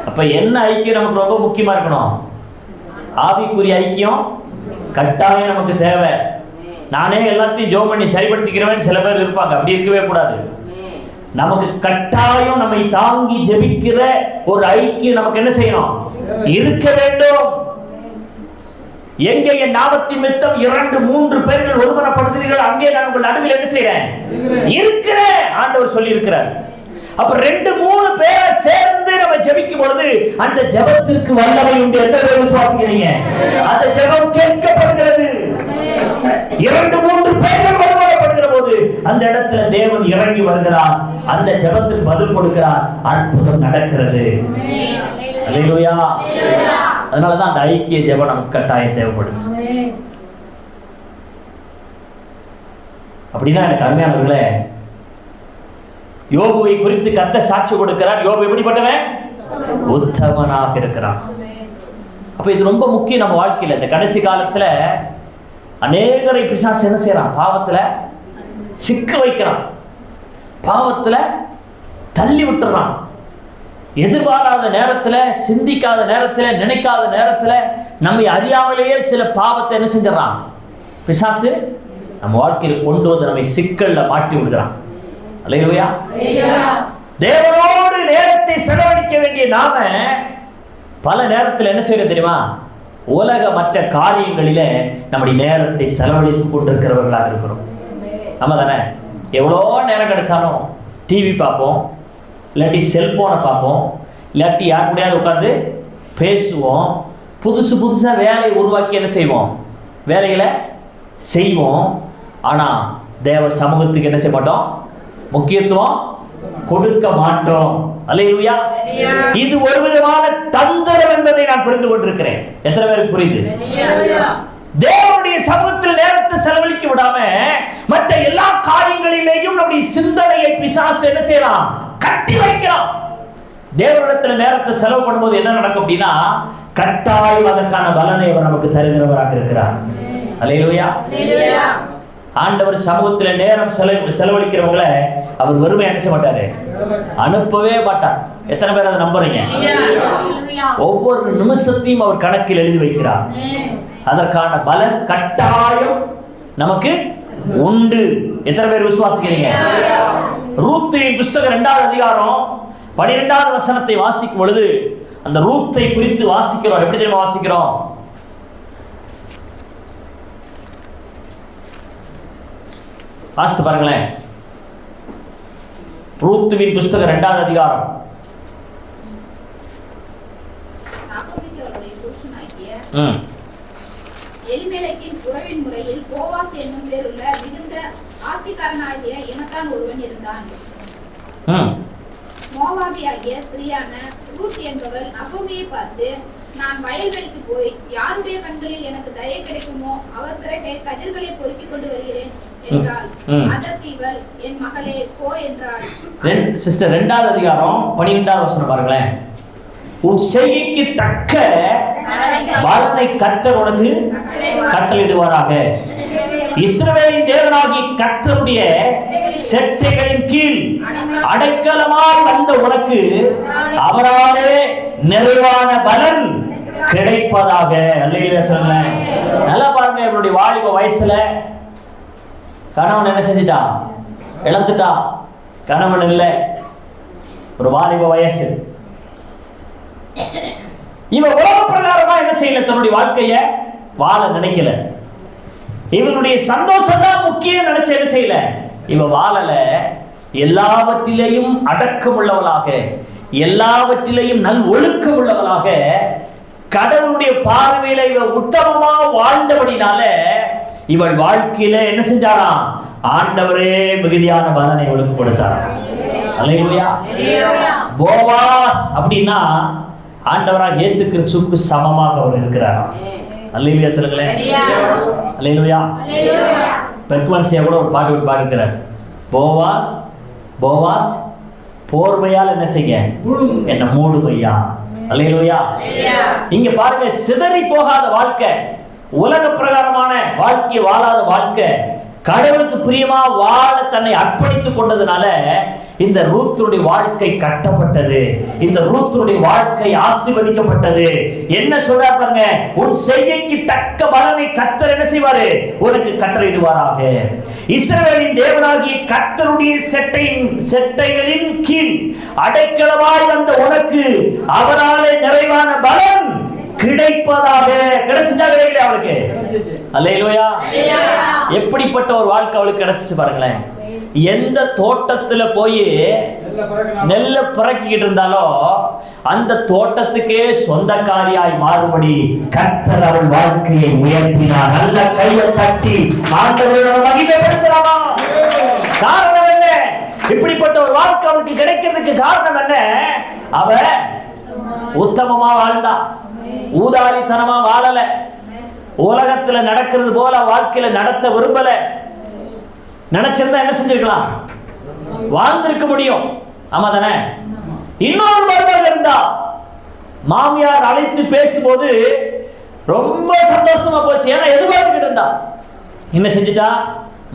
அப்ப என்ன ஐக்கியம் நமக்கு ரொம்ப முக்கியமா இருக்கணும்? ஆவிக்குரிய ஐக்கியம் கட்டாயம் நமக்கு தேவை. நானே எல்லாத்தையும் ஜெபம் பண்ணி சரிப்படுத்திக்கிறவன் சில பேர் இருப்பாங்க. அப்படி இருக்கவே கூடாது. நமக்கு கட்டாயம் நம்மை தாங்கி ஜெபிக்கிற ஒரு ஐக்கியம் நமக்கு என்ன செய்யணும்? இருக்க வேண்டும். எங்கே என் நாமத்தின் நிமித்தம் 2-3 பேர்கள் ஒருமனப்படுகிறீர்கள், அங்கே நான் உங்கள் நடுவில் என்ன செய்றேன்? இருக்கிறேன். ஆண்டவர் சொல்லி இருக்கிறார். அப்ப 2-3 பேரை சேர்ந்து நம்ம ஜெபிக்கும் பொழுது அந்த ஜெபத்திற்கு வல்லமை உண்டு. எத்தனை பேர் விசுவாசிக்கிறீங்க? அந்த ஜெபம் கேட்கப்படுகிறது. 2-3 பேர்கள் ஒருமனப்படுகிற போது அந்த இடத்துல தேவன் இறங்கி வருகிறார், அந்த ஜெபத்துக்கு பதில் கொடுக்கிறார், அற்புதம் நடக்கிறது. அல்லேலூயா. அதனாலதான் அந்த ஐக்கிய ஜெபம் நமக்கு கட்டாயம் தேவைப்படுது. அப்படின்னா எனக்கு அருமையானவர்களே, யோபுவை குறித்து கர்த்தர் சாட்சி கொடுக்கிறார். யோபு எப்படிப்பட்டவன்? உத்தமனாக இருக்கிறான். அப்ப இது ரொம்ப முக்கியம் நம்ம வாழ்க்கையில. இந்த கடைசி காலத்துல அநேகரை பிசாசு என்ன செய்யறான்? பாவத்துல சிக்க வைக்கிறான், பாவத்துல தள்ளி விட்டுறான். எதிர்பாராத நேரத்துல, சிந்திக்காத நேரத்துல, நினைக்காத நேரத்துல நம்மை அறியாமலேயே சில பாவத்தை என்ன செஞ்சிடறான்? பிசாசு நம்ம வாழ்க்கையில் கொண்டு வந்து நம்மை சிக்கல்ல மாட்டி விடுகிறான். அல்லேலூயா. தேவனோடு நேரத்தை செலவழிக்க வேண்டிய நாம பல நேரத்தில் என்ன செய்யறது தெரியுமா? உலக மற்ற காரியங்களில நம்முடைய நேரத்தை செலவழித்துக் கொண்டிருக்கிறவர்களாக இருக்கிறோம். நம்ம தானே எவ்வளோ நேரம் கிடைச்சாலும் டிவி பார்ப்போம், இல்லாட்டி செல்போனை பார்ப்போம், இல்லாட்டி யார் கூடயாவது உட்காந்து பேசுவோம். புதுசாக வேலையை உருவாக்கி என்ன செய்வோம்? வேலைகளை செய்வோம். ஆனால் தேவ சமூகத்துக்கு என்ன செய்ய மாட்டோம்? முக்கியத்துவம் கொடுக்க மாட்டோம். அல்லேலூயா. இது ஒரு விதமான தந்திரம் என்பதை நான் புரிந்து கொண்டிருக்கிறேன். எத்தனை பேருக்கு புரியுது? தேவனுடைய சமூகத்தில் நேரத்தை செலவழிக்க விடாம மற்ற எல்லா காரியங்களிலேயும் நம்முடைய சிந்தனையை பிசாசு என்ன செய்யலாம்? கட்டி வைக்கலாம். தேவனிடத்தில் நேரத்தை செலவு பண்ணும்போது என்ன நடக்கும் அப்படின்னா, கட்டாயம் அதற்கான பலனை அவர் நமக்கு தருகிறவராக இருக்கிறார். அல்லேலூயா. ஆண்டவர் சமூகத்தில் நேரம் செலவழிக்கிறவங்களை அவர் வெறுமை என்ன செய்ய மாட்டாரு? அனுப்பவே மாட்டார். எத்தனை பேர் அதை நம்புறீங்க? ஒவ்வொரு நிமிஷத்தையும் அவர் கணக்கில் எழுதி வைக்கிறார். அதற்கான பலன் கட்டாயம் நமக்கு உண்டு. எத்தனை பேர் விசுவாசிக்கிறீங்க? ரூத்தின் புஸ்தகம் 2வது அதிகாரம் 12வது வசனத்தை வாசிக்கும் பொழுது அந்த ரூத்தை குறித்து வாசிக்கிறோம். எப்படி தெரியுமா வாசிக்கிறோம்? வாசித்து பாருங்களேன். ரூத்துவின் புஸ்தகம் 2வது அதிகாரம். எலிமெலெக்கின் உறவின் முறையில் போவாஸ் என்னும் பேருள்ள மிகுந்த ஆஸ்திகாரனாகிய யோனத்தான் ஒருவன் இருந்தான். மோவாபியாகிய ஸ்திரீயான ரூத் என்பவள் நகோமியை பார்த்து, நான் வயல்வெளிக்கு போய் யாருடைய கண்களில் எனக்கு தயை கிடைக்குமோ அவர் பிறகே கதிர்களை பொறுக்கிக் கொண்டு வருகிறேன் என்றாள். அதற்கு இவள், என் மகளே போ என்றாள். சிஸ்டர் 2வது அதிகாரம் 12வது வசனம் பாருங்களேன். உன் செய்கைக்கு தக்க பலனை கர்த்தர் உனக்கு கட்டளையிடுவாராக. இஸ்ரவேலின் தேவனாகிய கர்த்தருடைய செட்டைகளின் கீழ் அடைக்கலமாய் வந்த உனக்கு அவராலே நிறைவான பலன் கிடைப்பதாக. அல்லேலூயா சொல்லுங்களேன். நல்லா பாருங்க. இவருடைய வாலிப வயசுல கணவன் என்ன செஞ்சிட்டா? இழந்துட்டா. கணவன் இல்லை, ஒரு வாலிப வயசு. இவன் உலக பிரகாரமா என்ன செய்யல? தன்னுடைய வாழ்க்கைய வாழ நினைக்கல. இவனுடைய சந்தோஷம் தான் முக்கியம் நினைச்ச என்ன செய்யல? இவன் வாழல. எல்லாவற்றிலையும் அடக்கம் உள்ளவளாக, எல்லாவற்றிலையும் நல் ஒழுக்கம் உள்ளவளாக, கடவுளுடைய பார்வையில இவள் உத்தமமா வாழ்ந்தபடினால இவள் வாழ்க்கையில என்ன செஞ்சாராம்? ஆண்டவரே மிகுதியான பலனை இவளுக்கு கொடுத்தாராம். அல்லேலூயா. போவாஸ் அப்படின்னா ஆண்டவராக இயேசு கிறிஸ்துவுக்கு சமமாக அவர் இருக்கிறார். அல்லேலூயா சொல்லுங்களேன். அல்லேலூயா. பெர்குவன்சியா கூட ஒரு பாட்டு பாடிக்கிறார். போவாஸ் போவாஸ் போர்வையால் என்ன செய்ய என்ன மூடுமையா. அல்லேலூயா. இங்க பாருங்க, சிதறி போகாத வாழ்க்கை, உலக பிரகாரமான வாழ்க்கை வாழாத வாழ்க்கை, கடவுளுக்கு பிரியமா வாழ தன்னை அர்ப்பணித்துக் கொண்டதுனால இந்த ரூத்துடைய வாழ்க்கை கட்டப்பட்டது. இந்த ரூத்துடைய வாழ்க்கை ஆசீர்வதிக்கப்பட்டது. என்ன சொல்றார் பாருங்க, உன் செய்கைக்கு தக்க பலனை கர்த்தர் என்ன செய்வாரு, உனக்கு கட்டளையிடுவாராக. இஸ்ரவேலின் தேவனாகிய கர்த்தருடைய செட்டைகளின் கீழ் அடைக்கலமாய் வந்த உனக்கு அவராலே நிறைவான பலன் கிடைப்பதாக. கிடைச்சுட்டா கிடைக்கல அவளுக்கு? அல்லேலூயா. எப்படிப்பட்ட ஒரு வாழ்க்கை அவளுக்கு கிடைச்சிச்சு பாருங்களேன். எந்த தோட்டத்துல போய் நெல்ல பிறக்கிட்டு இருந்தாலோ அந்த தோட்டத்துக்கே சொந்தக்காரியாய் மாறுபடி கர்த்தர் அவள் வாழ்க்கையை உயர்த்தினார். நல்ல கையை தட்டி ஆண்டவரோட மகிமைப்படுத்தலாமா? காரணம் என்ன? இப்படிப்பட்ட ஒரு வாழ்க்கை அவளுக்கு கிடைக்கிறதுக்கு காரணம் என்ன? அவ உத்தமமா வாழ்ந்தா, ஊதாரித்தனமா வாழல, உலகத்துல நடக்கிறது போல வாழ்க்கையில நடத்த விரும்பல. நினைச்சிருந்தா என்ன செஞ்சிருக்கலாம், வாழ்ந்திருக்க முடியும். ஆமா தானே? இன்னொரு மருமகள் இருந்தா, மாமியார் அழைத்து பேசும்போது ரொம்ப சந்தோஷமா போச்சு. ஏன்னா எதிர்பார்த்துக்கிட்டு இருந்தா. என்ன செஞ்சுட்டா,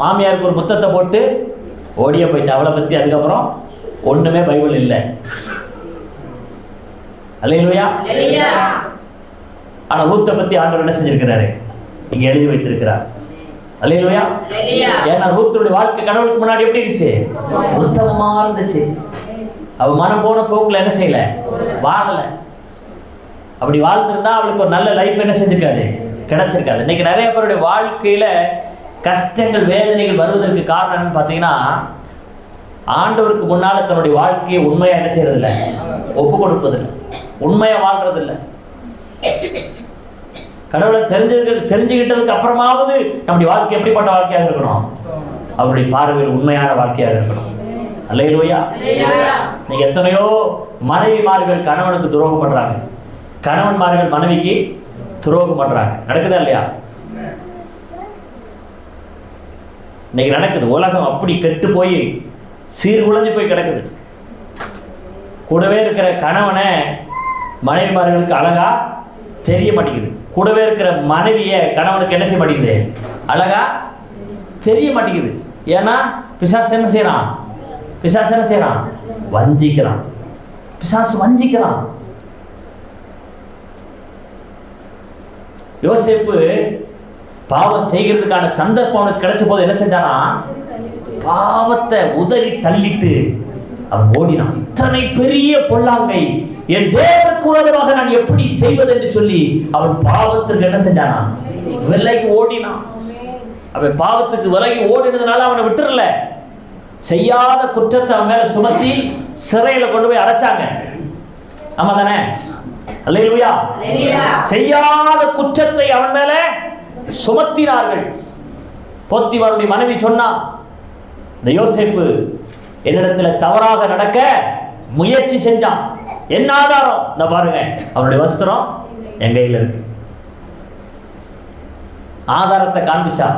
மாமியாருக்கு ஒரு முத்தத்தை போட்டு ஓடிய போயிட்டா. அவளை பத்தி அதுக்கப்புறம் ஒண்ணுமே பைபிள் இல்லை. அல்லேலூயா. ஆனா ரூத்தை பத்தி ஆண்டவர் என்ன செஞ்சிருக்கிறாரு, இங்க எழுதி வைத்திருக்கிறார். அல்லேலூயா. ஏன்னா ரூத்துடைய வாழ்க்கை கடவுளுக்கு முன்னாடி எப்படி இருந்துச்சு, உத்தமமா இருந்துச்சு. அவ மனம் போன போக்குல என்ன செய்யல, வாழல. அப்படி வாழ்ந்திருந்தா அவளுக்கு ஒரு நல்ல லைஃப் என்ன செஞ்சிருக்காது, கிடைச்சிருக்காது. இன்னைக்கு நிறைய பேருடைய வாழ்க்கையில கஷ்டங்கள் வேதனைகள் வருவதற்கு காரணம் என்னன்னு பார்த்தீங்கன்னா, ஆண்டவருக்கு முன்னால தன்னுடைய வாழ்க்கையை உண்மையா என்ன செய்யறது இல்லை, ஒப்பு கொடுப்பதில்லை, உண்மையா வாழ்றது இல்லை. கடவுளை தெரிஞ்சுக்கிட்டதுக்கு அப்புறமாவது நம்முடைய வாழ்க்கை எப்படிப்பட்ட வாழ்க்கையாக இருக்கணும், அவருடைய பார்வையில் உண்மையான வாழ்க்கையாக இருக்கணும். அல்லேலூயா. நீங்க எத்தனையோ மனைவிமார்கள் கணவனுக்கு துரோகம் பண்றாங்க, கணவன்மார்கள் மனைவிக்கு துரோகம் பண்றாங்க. நடக்குதா இல்லையா? இன்னைக்கு நடக்குது. உலகம் அப்படி கெட்டு போய் சீர்குலைஞ்சு போய் கிடக்குது. கூடவே இருக்கிற கணவனை மனைவிமார்களுக்கு அழகா தெரிய மாட்டேங்குது. கூடவே இருக்கிற மனைவியை கணவனுக்கு என்ன செய்ய மாட்டேங்குது, அழகா தெரிய மாட்டேங்குது. ஏன்னா பிசாசு என்ன செய்யறான், பிசாசு என்ன செய்யறான், வஞ்சிக்கிறான். பிசாசு வஞ்சிக்கிறான். யோசேப்பு பாவம் செய்கிறதுக்கான சந்தர்ப்பம் அவனுக்கு கிடைச்ச போது என்ன செஞ்சானா, பாவத்தை உதறி தள்ளிட்டு அவன் ஓடினான். இத்தனை பெரிய பொல்லாங்கை என் தேவனுக்கு உதவாக நான் எப்படி செய்வது என்று சொல்லி அவன் பாவத்திற்கு என்ன செஞ்சானா, விலகி ஓடினான். அவன் பாவத்துக்கு விலகி ஓடினதுனால அவனை விட்டுறல, செய்யாத குற்றத்தை அவன் மேல சுமத்தி சிறையில கொண்டு போய் அடைச்சாங்க. ஆமா தானே? அல்லேலூயா. செய்யாத குற்றத்தை அவன் மேல சுமத்தினார்கள். போத்திபாருடைய மனைவி சொன்னா, இந்த யோசேப்பு என்னிடத்துல தவறாக நடக்க முயற்சி செஞ்சான். என்ன ஆதாரம்? இந்த பாருங்க, அவனுடைய வஸ்திரம் என் கையில் இருக்கு. ஆதாரத்தை காண்பிச்சா.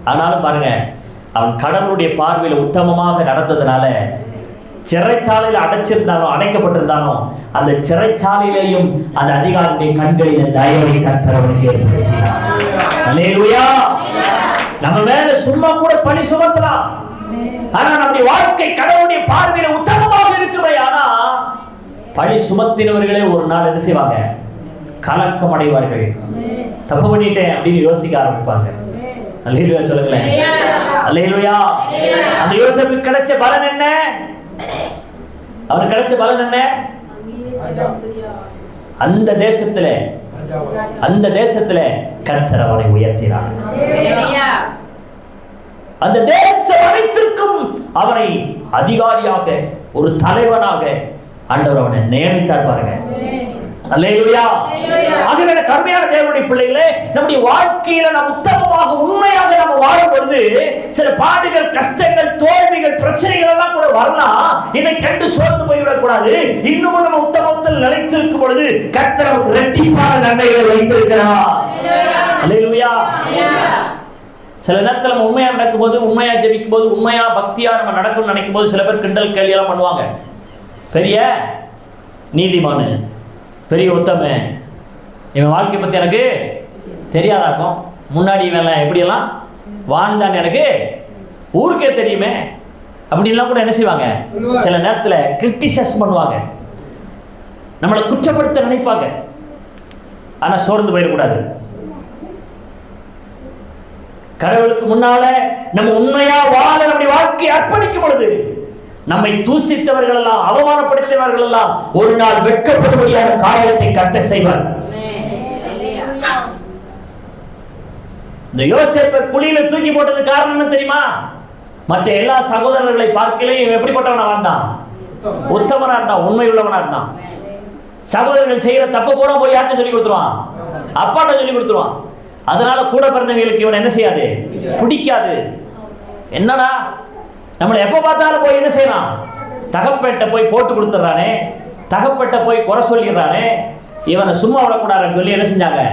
ஆனாலும் பாருங்க, அவன் கடவுளுடைய பார்வையில் உத்தமமாக நடந்ததுனால சிறைச்சாலையில் அடைக்கப்பட்டிருந்தாலும் அந்த சிறைச்சாலையிலேயும் அந்த அதிகாரியுடைய கண்களில் தயவை கர்த்தர் அவனுக்கு ஏற்படுத்தினார். அல்லேலூயா. நம்ம மேல சும்மா கூட பழி சுமத்தலாம், ஆனா நம்முடைய வாழ்க்கை கடவுளுடைய பார்வையில உத்தமமாக இருக்குமே. ஆனா பழி சுமத்தினவர்களே ஒரு நாள் என்ன செய்வாங்க, கலக்கம் அடைவார்கள். தப்பு பண்ணிட்டேன் அப்படின்னு யோசிக்க ஆரம்பிப்பாங்க. அல்லேலூயா சொல்லுங்களேன். அல்லேலூயா. அந்த யோசேப்புக்கு கிடைச்ச பலன் என்ன? அவருக்கு கிடைச்ச பலன் என்ன? அந்த தேசத்துல கர்த்தர் அவனை உயர்த்தினார். அந்த தேசம் அனைத்திற்கும் அவனை அதிகாரியாக, ஒரு தலைவனாக ஆண்டவர் அவனை நியமித்தார். பாருங்க. அல்லேலூயா. ஆகவே கருமையான தேவனுடைய பிள்ளைகளே, நம்முடைய வாழ்க்கையில நாம் உத்தமமாக உண்மையாக நம்ம வாழும் பொழுது சில பாடுகள், கஷ்டங்கள், தோல்விகள், பிரச்சனைகள் எல்லாம் கூட வரலாம். இதை கண்டு சோர்ந்து போய்விடக் கூடாது. இன்னும் நம்ம உத்தமத்தில் நிலைத்திருக்கும் பொழுது கர்த்தர் நமக்கு இரட்டிப்பான நன்மைகளை வைத்திருக்கிறார். அல்லேலூயா. சில நேரத்தில் நம்ம உண்மையா நடக்கும் போது, உண்மையா ஜெபிக்கும் போது, உண்மையா பக்தியா நம்ம நடக்கணும்னு நினைக்கும் போது சில பேர் கிண்டல் கேள்வி எல்லாம் பண்ணுவாங்க. பெரிய நீதிமானு, பெரிய உத்தம, இவன் வாழ்க்கை பற்றி எனக்கு தெரியாதாக்கும், முன்னாடி இவன் எப்படியெல்லாம் வாழ்ந்தான்னு எனக்கு ஊருக்கே தெரியுமே அப்படின்லாம் கூட என்ன செய்வாங்க, சில நேரத்தில் கிரிட்டிசைஸ் பண்ணுவாங்க, நம்மளை குற்றப்படுத்த நினைப்பாங்க. ஆனா சோர்ந்து போயிடக்கூடாது. கடவுளுக்கு முன்னால நம்ம உண்மையா வாழ நம்முடைய வாழ்க்கையை அர்ப்பணிக்கும் பொழுது நம்மை தூசித்தவர்கள் எல்லாம், அவமானப்படுத்தியவர்கள் எல்லாம் ஒரு நாள் வெட்கப்படும்படியான காரியத்தை கர்த்தர் செய்வார். இந்த யோசேப்பை குழியில தூக்கி போட்டது காரணம் என்ன தெரியுமா? மற்ற எல்லா சகோதரர்களை பார்க்கலையும் எப்படிப்பட்டவனா இருந்தான்? உத்தமனா இருந்தான், உண்மை உள்ளவனா இருந்தான். சகோதரர்கள் செய்யற தப்பு போனா போய் யார்கிட்ட சொல்லி கொடுத்துருவான்? அப்பாட்ட சொல்லி கொடுத்துருவான். அதனால கூட பிறந்தவங்களுக்கு இவன் என்ன செய்யாது, பிடிக்காது. என்னடா நம்மளை எப்ப பார்த்தாலும் போய் என்ன செய்யலாம், தகப்பேட்ட போய் போட்டு கொடுத்துட்றானே, தகப்பேட்ட போய் குறை சொல்லிடுறானே, இவனை சும்மா விடக்கூடாதுன்னு சொல்லி என்ன செஞ்சாங்க,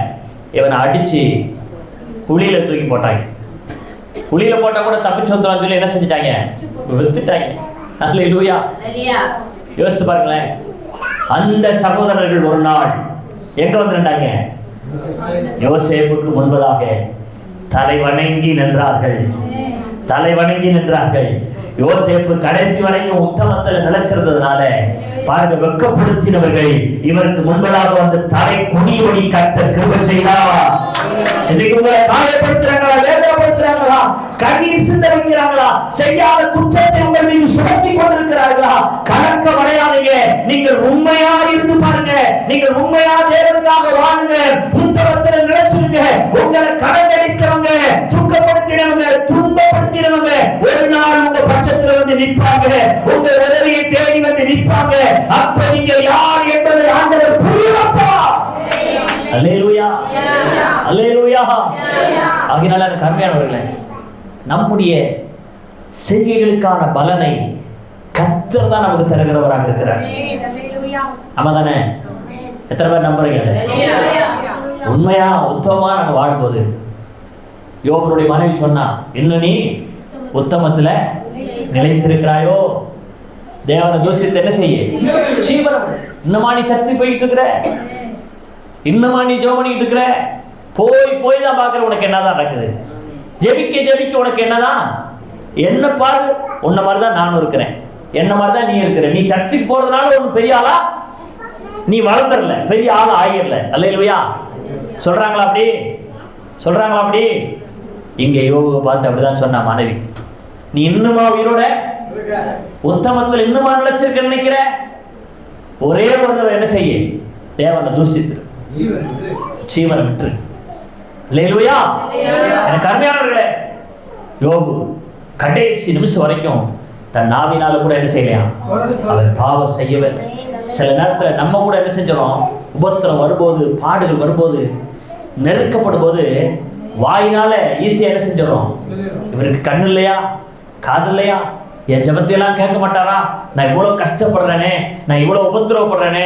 இவனை அடிச்சு குழியில தூக்கி போட்டாங்க. குழியில போட்டா கூட தப்பிச்சு வந்துடும் சொல்லி என்ன செஞ்சுட்டாங்க, வித்துட்டாங்க. அல்லேலூயா. யோசித்து பாருங்களேன். அந்த சகோதரர்கள் ஒரு நாள் எங்க வந்து நின்றாங்க? யோசேப்புக்கு முன்பதாக தலை வணங்கி நின்றார்கள். தலை வணங்கி நின்றார்கள். யோசேப்பு கடைசி வரைக்கும் உத்தமத்தில் நிலைச்சிருந்ததுனால பாருங்க, வெட்கப்படுத்தினவர்கள் இவருக்கு முன்பதாக வந்து தலை குனிவடி கர்த்தர் கிருபை செய்தார். இன்னைக்கு உங்களை காயப்படுத்துறாங்களா, வேதனைப்படுத்துறாங்களா, கண்ணீர் சிந்த வைக்கிறாங்களா, செய்யாத குற்றத்தை உங்கள் மீது சுமத்தி கொண்டிருக்கிறார்களா, கலக்க வரையாதீங்க. நீங்கள் உண்மையா இருந்து பாருங்க, நீங்கள் உண்மையா தேவனுக்காக வாழுங்க, உத்தமத்தில் நிலைச்சிருங்க. உங்களை கடந்தடிக்கிறவங்க, துக்கப்படுத்தினவங்க, துன்பப்படுத்தினவங்க ஒரு நாள் உங்க பட்சத்தில் வந்து நிற்பாங்க, உங்க உதவியை தேடி வந்து நிற்பாங்க. அப்ப நீங்க யார் என்பதை ஆண்டவர் புரியப்பா. அல்லேலூயா, அல்லேலூயா. ஆகையினால கருமையானவர்களே, நம்முடைய செய்கைகளுக்கான பலனை கர்த்தர் தான் நமக்கு தருகிறவராக இருக்கிறார். ஆமா தானே? எத்தனை பேர் நம்புறீங்க? உண்மையா உத்தமமா நம்ம வாழும்போது, யோபனுடைய மனைவி சொன்னா, இன்னும் நீ உத்தமத்துல நிலைத்திருக்கிறாயோ, தேவனை தூசித்து என்ன செய்ய, சீவரம். இன்னுமா நீ சர்ச்சை போயிட்டு இருக்கிற, இன்னுமா நீ ஜெபம் பண்ணிட்டு இருக்கிற, போய் தான் பார்க்குற, உனக்கு என்னதான் நடக்குது? ஜெபிக்க உனக்கு என்னதான்? என்ன பாரு, உன்ன மாதிரி தான் நானும் இருக்கிறேன், என்ன மாதிரி தான் நீ இருக்கிற. நீ சர்ச்சுக்கு போறதுனால ஒரு பெரிய ஆளா நீ வளர்ந்துடல, பெரிய ஆளா ஆகிடல. அல்லேலூயா. சொல்றாங்களா அப்படி? சொல்றாங்களா அப்படி? இங்க யோபு பார்த்து அப்படிதான் சொன்னா மனைவி, நீ இன்னுமா உயிரோட உத்தமத்தில் இன்னுமா நிலைச்சிருக்க நினைக்கிற? ஒரே ஒரு தடவை என்ன செய்ய, தேவனை தூசித்து ஜீவனை விட்டு. அல்லேலூயா. எனக்கு அருமையானவர்களே, யோபு கடைசி நிமிஷம் வரைக்கும் தன் நாவினால கூட என்ன செய்யலையா, அவர் பாவம் செய்யவே. சில நேரத்தில் நம்ம கூட என்ன செஞ்சிடும், உபத்திரம் வரும்போது, பாடுகள் வரும்போது, நெருக்கப்படும் போது வாயினால ஈஸியா என்ன செஞ்சிடும், இவருக்கு கண்ணு இல்லையா, காது இல்லையா, என் ஜபத்தையெல்லாம் கேட்க மாட்டாரா, நான் இவ்வளோ கஷ்டப்படுறேனே, நான் இவ்வளோ உபத்திரவப்படுறேனே,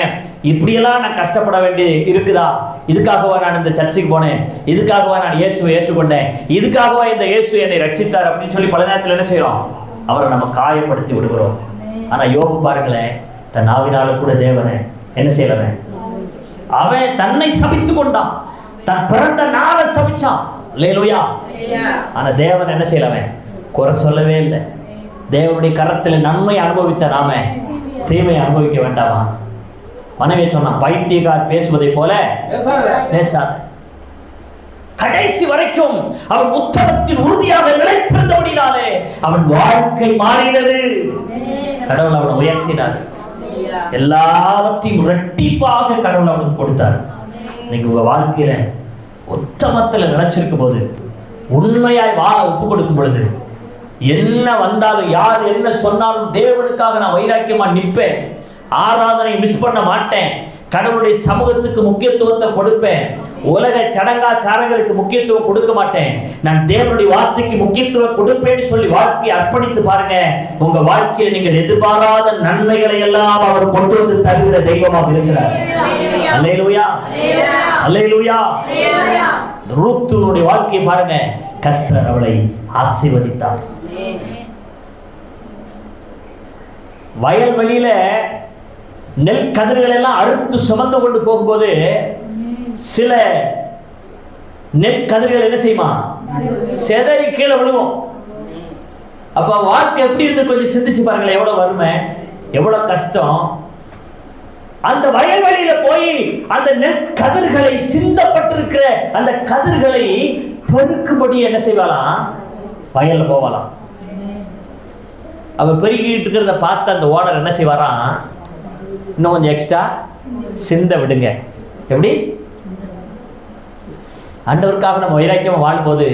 இப்படியெல்லாம் நான் கஷ்டப்பட வேண்டி இருக்குதா, இதுக்காகவா நான் இந்த சர்ச்சுக்கு போனேன், இதுக்காகவா நான் இயேசுவை ஏற்றுக்கொண்டேன், இதுக்காகவா இந்த இயேசு என்னை ரட்சித்தார் அப்படின்னு சொல்லி பல நேரத்தில் என்ன செய்யறோம், அவரை நம்ம காயப்படுத்தி விடுகிறோம். ஆனால் யோபு பாருங்களேன், தன் நாவினால கூட தேவனை என்ன செய்யலவன், அவன் தன்னை சபித்து கொண்டான், தன் பிறந்த நாளை சபிச்சான். அல்லேலூயா. ஆனா தேவன் என்ன செய்யலவன், குறை சொல்லவே இல்லை. தேவனுடைய கரத்தில் நன்மை அனுபவித்த நாம தீமையை அனுபவிக்க வேண்டாமா? மனைவியை சொன்னான், பைத்தியக்கார் பேசுவதை போல பேசாத. கடைசி வரைக்கும் அவன் உத்தமத்தில் உறுதியாக நிலைத்திருந்தபடினாலே அவன் வாழ்க்கை மாறினது. கடவுள் அவனை உயர்த்தினார், எல்லாவற்றையும் இரட்டிப்பாக கடவுள் அவனுக்கு கொடுத்தார். இன்னைக்கு உங்க வாழ்க்கையில உத்தமத்தில் நினைச்சிருக்கும் போது, உண்மையாய் வாழ ஒப்பு கொடுக்கும் பொழுது, என்ன வந்தாலும் யார் என்ன சொன்னாலும் தேவனுக்காக நான் வைராக்கியமா நிற்பேன், ஆராதனை மிஸ் பண்ண மாட்டேன், கடவுளுடைய சமூகத்துக்கு முக்கியத்துவத்தை கொடுப்பேன், உலக சடங்காச்சாரங்களுக்கு முக்கியத்துவம் கொடுக்க மாட்டேன், நான் தேவனுடைய வார்த்தைக்கு முக்கியத்துவம் கொடுப்பேன்னு சொல்லி வாழ்க்கையை அர்ப்பணித்து பாருங்க. உங்க வாழ்க்கையில் நீங்கள் எதிர்பாராத நன்மைகளை எல்லாம் அவர் கொண்டு வந்து தருகிற தெய்வமாக இருக்கிறார். அல்லேலூயா, அல்லேலூயா. ரூத்துடைய வாழ்க்கையை பாருங்க, கர்த்தர் அவளை ஆசீர்வதித்தார். வயல்வெளியில நெல் கதிர்கள் எல்லாம் அறுத்து சுமந்து கொண்டு போகும்போது சில நெல் கதிர்கள் என்ன செய்யுமா, செதறி கீழே விழுவோம். அப்ப வாழ்க்கை எப்படி இருந்து கொஞ்சம் சிந்திச்சு பாருங்களேன். எவ்வளவு வறுமை, எவ்வளவு கஷ்டம். அந்த வயல்வெளியில போய் அந்த நெல் கதிர்களை, சிந்தப்பட்டிருக்கிற அந்த கதிர்களை பெருக்கும்படி என்ன செய்வாளாம், வயல்ல போவாளாம். அவ பெருகிட்டு இருக்கிறத பார்த்து அந்த ஓனர் என்ன செய்வாராம், இன்னும் கொஞ்சம் எக்ஸ்ட்ரா சிந்த விடுங்க. எப்படி ஆண்டவருக்காக நம்ம வைராக்கியமா வாழும்போது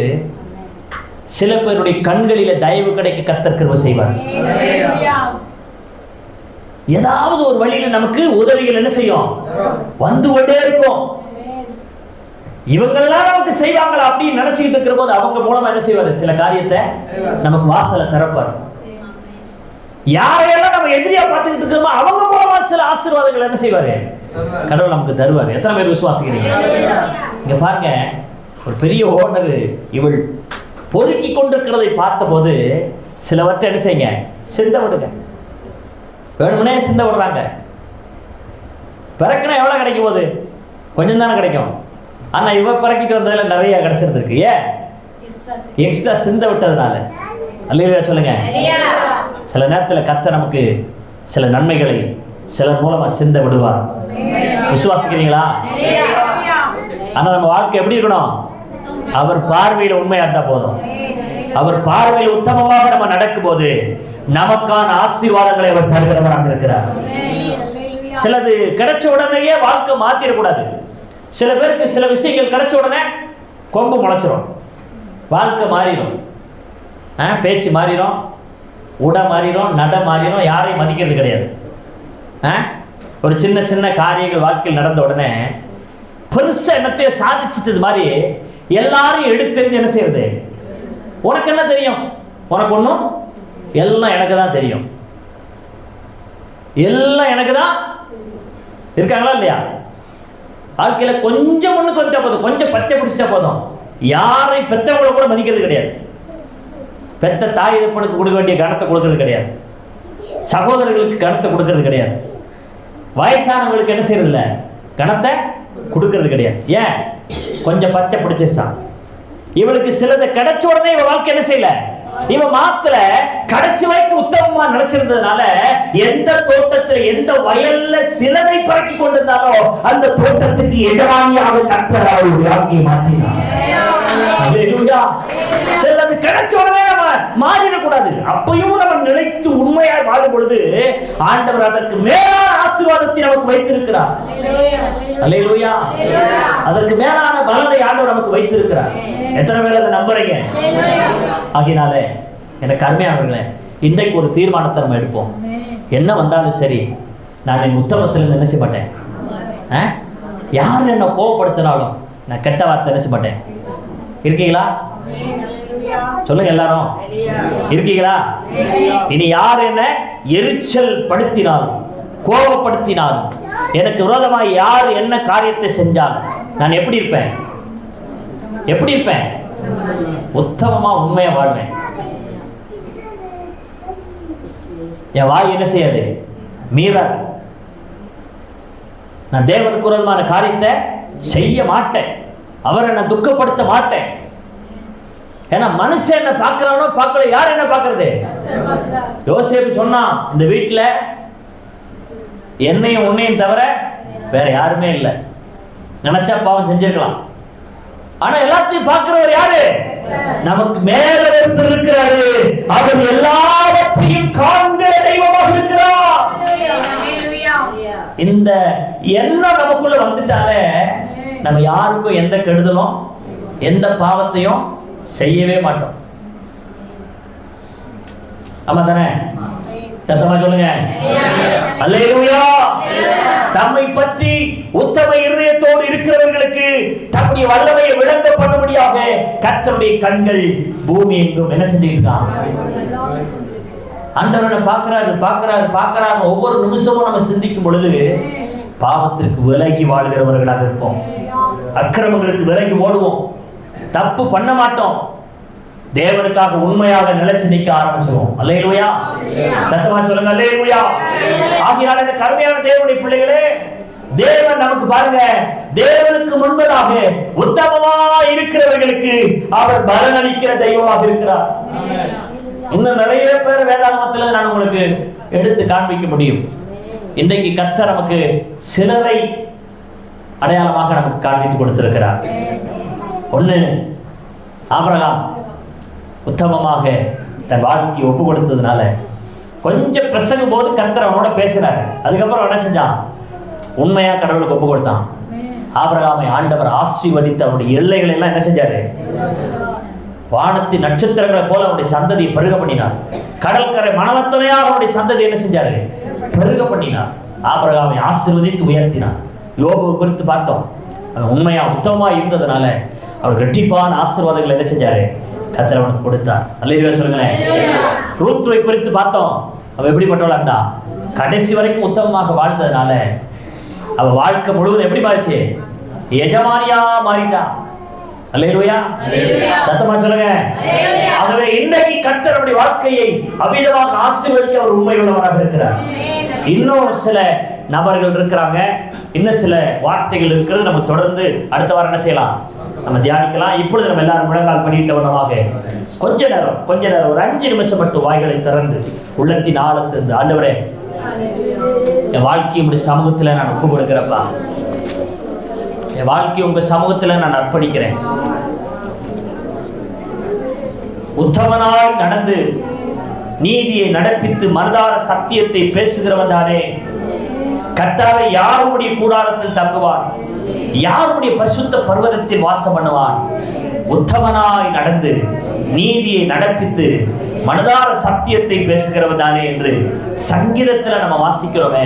சில பேருடைய கண்களில தயவு கிடைக்க கர்த்தர் கிருபை செய்வார். ஏதாவது ஒரு வழியில நமக்கு உதவிகள் என்ன செய்யும், வந்து கொண்டே இருக்கும். இவங்கெல்லாம் நமக்கு செய்வாங்களா அப்படின்னு நினைச்சுக்கிட்டு இருக்கிற போது அவங்க மூலமா என்ன செய்வாரு, சில காரியத்தை நமக்கு வாசலை திறப்பார். யாரையெல்லாம் நம்ம எதிரியா பார்த்துக்கிட்டு இருக்கிறோமோ அவங்க மூலமா சில ஆசீர்வாதங்கள் என்ன செய்வாரு, கடவுள் நமக்கு தருவார். எத்தனை பேர் விசுவாசிக்கிறீங்க? இங்க பாருங்க, ஒரு பெரிய ஓனர் இவள் பொறுக்கி கொண்டிருக்கிறதை பார்த்த போது சிலவற்றை என்ன செய்யுங்க, சிந்த விடுங்க. வேணும்னே சிந்த விடுறாங்க. பிறக்குனா எவ்வளோ கிடைக்கும் போது, கொஞ்சம் தானே கிடைக்கும். ஆனால் இவ பிறக்கிட்டு வந்ததில் நிறைய கிடைச்சிருந்துருக்கு. ஏன்? எக்ஸ்ட்ரா சிந்த விட்டதுனால. அல்லேலூயா சொல்லுங்க. சில நேரத்தில் கர்த்தர் நமக்கு சில நன்மைகளை சிலர் மூலமா சிந்த விடுவார். விசுவாசிக்கிறீங்களா? ஆனால் நம்ம வாழ்க்கை எப்படி இருக்கணும், அவர் பார்வையில் உண்மையா இருந்தா போதும். அவர் பார்வையில் உத்தமமாக நம்ம நடக்கும் போது நமக்கான ஆசீர்வாதங்களை அவர் தருகிறவராக இருக்கிறார். சிலது கிடைச்ச உடனேயே வாழ்க்கை மாத்திரக்கூடாது. சில பேருக்கு சில விஷயங்கள் கிடைச்ச உடனே கொம்பு முளைச்சிரும், வாழ்க்கை மாறிடும், பேச்சு மாறிடும், உடை மாறிடும், நட மாறிடும், யாரையும் மதிக்கிறது கிடையாது. ஒரு சின்ன சின்ன காரியங்கள் வாழ்க்கையில் நடந்த உடனே பெருசா என்னத்தையும் சாதிச்சிட்டது மாதிரி எல்லாரும் எடுத்தெறிஞ்சு என்ன செய்யறது, உனக்கு என்ன தெரியும், உனக்கு ஒன்றும், எல்லாம் எனக்கு தான் தெரியும், எல்லாம் எனக்கு தான். இருக்காங்களா இல்லையா? வாழ்க்கையில கொஞ்சம் முன்னுக்கு வந்துட்டா போதும், கொஞ்சம் பச்சை பிடிச்சிட்டா போதும், யாரையும் பெற்றவங்களை கூட மதிக்கிறது கிடையாது. பெத்த தாய் தப்பனுக்கு கொடுக்க வேண்டிய கணத்தை கொடுக்கறது கிடையாது. சகோதரர்களுக்கு கணத்தை கொடுக்கறது கிடையாது. வயசானவங்களுக்கு என்ன செய்யறது இல்லை, கணத்தை கொடுக்கறது கிடையாது. ஏன்? கொஞ்சம் பச்சை பிடிச்சிருச்சான். இவளுக்கு சிலதை கிடைச்ச உடனே இவ வாழ்க்கை என்ன செய்யல, இவ மாத்திர கடைசி வரைக்கும் உத்தமமா நினைச்சிருந்ததுனால எந்த தோட்டத்தில் எந்த வயல்ல சிலதை பறக்கி கொண்டிருந்தாலோ அந்த தோட்டத்துக்கு எஜமானியாக கர்த்தர் அவள் வாழ்க்கையை மாற்றினார். சிலது கிடைச்ச உடனே நம்ம மாறிடக்கூடாது. அப்பயும் நம்ம நிலைத்து உண்மையாய் வாழும் பொழுது ஆண்டவர் அதற்கு மேலான ஆசீர்வாதத்தை நமக்கு வைத்திருக்கிறார். அல்லேலூயா. அதற்கு மேலான பலனை ஆண்டவர் நமக்கு வைத்திருக்கிறார். எத்தனை பேர் அதை நம்புறீங்க? ஆகினால எனக்கு அருமையானவர்களே, இன்றைக்கு ஒரு தீர்மானத்தை நம்ம எடுப்போம். என்ன வந்தாலும் சரி, நான் என் உத்தமத்திலிருந்து என்ன செய்ய மாட்டேன். யார் என்ன கோவப்படுத்தினாலும் நான் கெட்ட வார்த்தை என்ன செய்ய மாட்டேன். இருக்கீங்களா? சொல்லுங்க எல்லாரும். இருக்கீங்களா? இனி யார் என்ன எரிச்சல் படுத்தினாலும் கோபப்படுத்தினாலும் எனக்கு விரோதமாக யார் என்ன காரியத்தை செஞ்சாலும் நான் எப்படி இருப்பேன்? எப்படி இருப்பேன்? உத்தமமா உண்மையா வாழ்வேன். என் வாய் என்ன செய்யாது, மீறாது. நான் தேவனுக்கு விரோதமான காரியத்தை செய்ய மாட்டேன். அவரை நான் துக்கப்படுத்த மாட்டேன். ஏன்னா மனுஷன் என்ன பார்க்கிறானோ பார்க்கல, யார் என்ன பார்க்கறது? யோசேப்பு சொன்னான், இந்த வீட்டில் என்னையும் உன்னையும் தவிர வேற யாருமே இல்லை. நினைச்சா பாவம் செஞ்சிருக்கலாம். ஆனா எல்லாத்தையும் பார்க்கிறவர் யாரு? நமக்கு மேல இருக்கிறாரு. அவர் எல்லாவற்றையும் காண்கிற தெய்வமாக இருக்கிறார். இந்த எண்ணம் நமக்குள்ள வந்துட்டாலே நம்ம யாருக்கும் எந்த கெடுதலும் எந்த பாவத்தையும் செய்யவே மாட்டோம். ஆமா தானே? சத்தமா சொல்லுங்க. அல்லேலூயா. தம்மை பற்றி உத்தம இருதயத்தோடு இருக்கிறவர்களுக்கு தம்முடைய வல்லமையை விளங்க பண்ணும்படியாக கர்த்தருடைய கண்கள் பூமி எங்கும் என்ன செஞ்சுட்டு இருக்கான். ஆண்டவரை பார்க்கிறாரு பார்க்கிறாரு பார்க்கிறாரு. ஒவ்வொரு நிமிஷமும் நம்ம சிந்திக்கும் பொழுது பாவத்திற்கு விலகி வாழ்கிறவர்களாக இருப்போம். அக்கிரமங்களுக்கு விலகி ஓடுவோம். தப்பு பண்ண மாட்டோம். தேவனுக்காக உண்மையாக நிலைச்சு நிற்க ஆரம்பிச்சிருவோம். அல்லேலூயா. சத்தமா சொல்லுங்க. அல்லேலூயா. ஆகினால இந்த கருமையான தேவனுடைய பிள்ளைகளே, தேவன் நமக்கு பாருங்க, தேவனுக்கு முன்பதாக உத்தமமா இருக்கிறவர்களுக்கு அவர் பலன் அளிக்கிற தெய்வமாக இருக்கிறார். இன்னும் நிறைய பேர் வேதாகமத்தில் நான் உங்களுக்கு எடுத்து காண்பிக்க முடியும். இன்றைக்கு கர்த்தர் நமக்கு சிலரை அடையாளமாக நமக்கு காண்பித்து கொடுத்திருக்கிறார். ஒன்று, ஆபிரகாம் உத்தமமாக தன் வாழ்க்கையை ஒப்பு கொடுத்ததுனால கொஞ்சம் பிரசங்கும் போது கர்த்தர் அவனோட பேசினார். அதுக்கப்புறம் என்ன செஞ்சான்? உண்மையா கடவுளுக்கு ஒப்பு கொடுத்தான். ஆபிரகாமை ஆண்டவர் ஆசீர்வதித்து அவனுடைய எல்லைகளை எல்லாம் என்ன செஞ்சாரு? வானத்தின் நட்சத்திரங்களை போல அவனுடைய சந்ததியை பெருக பண்ணினார். கடற்கரை மணலத்தனையாக அவனுடைய சந்ததி என்ன செஞ்சாரு? பெருக பண்ணினார். ஆபிரகாமை ஆசீர்வதித்து உயர்த்தினார். யோபுவை குறித்து பார்த்தோம். அவன் உண்மையா உத்தமமா இருந்ததுனால அவனுக்கு ரெட்டிப்பான ஆசீர்வாதங்களை என்ன செஞ்சாரு? கர்த்தர் அவனுக்கு கொடுத்தார். அல்லேலூயா சொல்லுங்களேன். ரூத்துவை குறித்து பார்த்தோம். அவ எப்படிப்பட்டவளாண்டா? கடைசி வரைக்கும் உத்தமமாக வாழ்ந்ததுனால அவ வாழ்க்கை முழுவதும் எப்படி மாறிச்சு? எஜமானியா மாறிட்டா. அல்லேலூயா. சத்தமா சொல்லுங்க. ஆகவே இன்றைக்கு கர்த்தர் நம்முடைய வாழ்க்கையை அவ்விதமாக ஆசீர்வதிக்க அவர் உண்மையுள்ளவராக இருக்கிறார். இன்னும் சில நபர்கள் இருக்கிறாங்க, இன்னும் சில வார்த்தைகள் இருக்கிறது. நம்ம தொடர்ந்து அடுத்த வாரம் என்ன செய்யலாம்? நம்ம தியானிக்கலாம். இப்பொழுது நம்ம எல்லாரும் முழங்கால் படியிட்ட வண்ணமாக கொஞ்ச நேரம் ஒரு 5 நிமிஷம் மட்டும் வாய்களை திறந்து உள்ளத்தின் ஆழத்திலிருந்து, ஆண்டவரே என் வாழ்க்கையை உங்களுடைய சமூகத்தில் நான் ஒப்பு கொடுக்கிறப்பா. என் வாழ்க்கையை உங்க சமூகத்தில் நான் அர்ப்பணிக்கிறேன். உத்தமனாய் நடந்து நீதியை நடப்பித்து மனதார சத்தியத்தை பேசுகிறவன் தானே. கர்த்தாவே, யாருடைய கூடாரத்தில் தங்குவான்? யாருடைய பரிசுத்த பர்வதத்தில் வாசம் பண்ணுவான்? உத்தமனாய் நடந்து நீதியை நடப்பித்து மனதார சத்தியத்தை பேசுகிறவன் தானே என்று சங்கீதத்தில் நம்ம வாசிக்கிறோமே.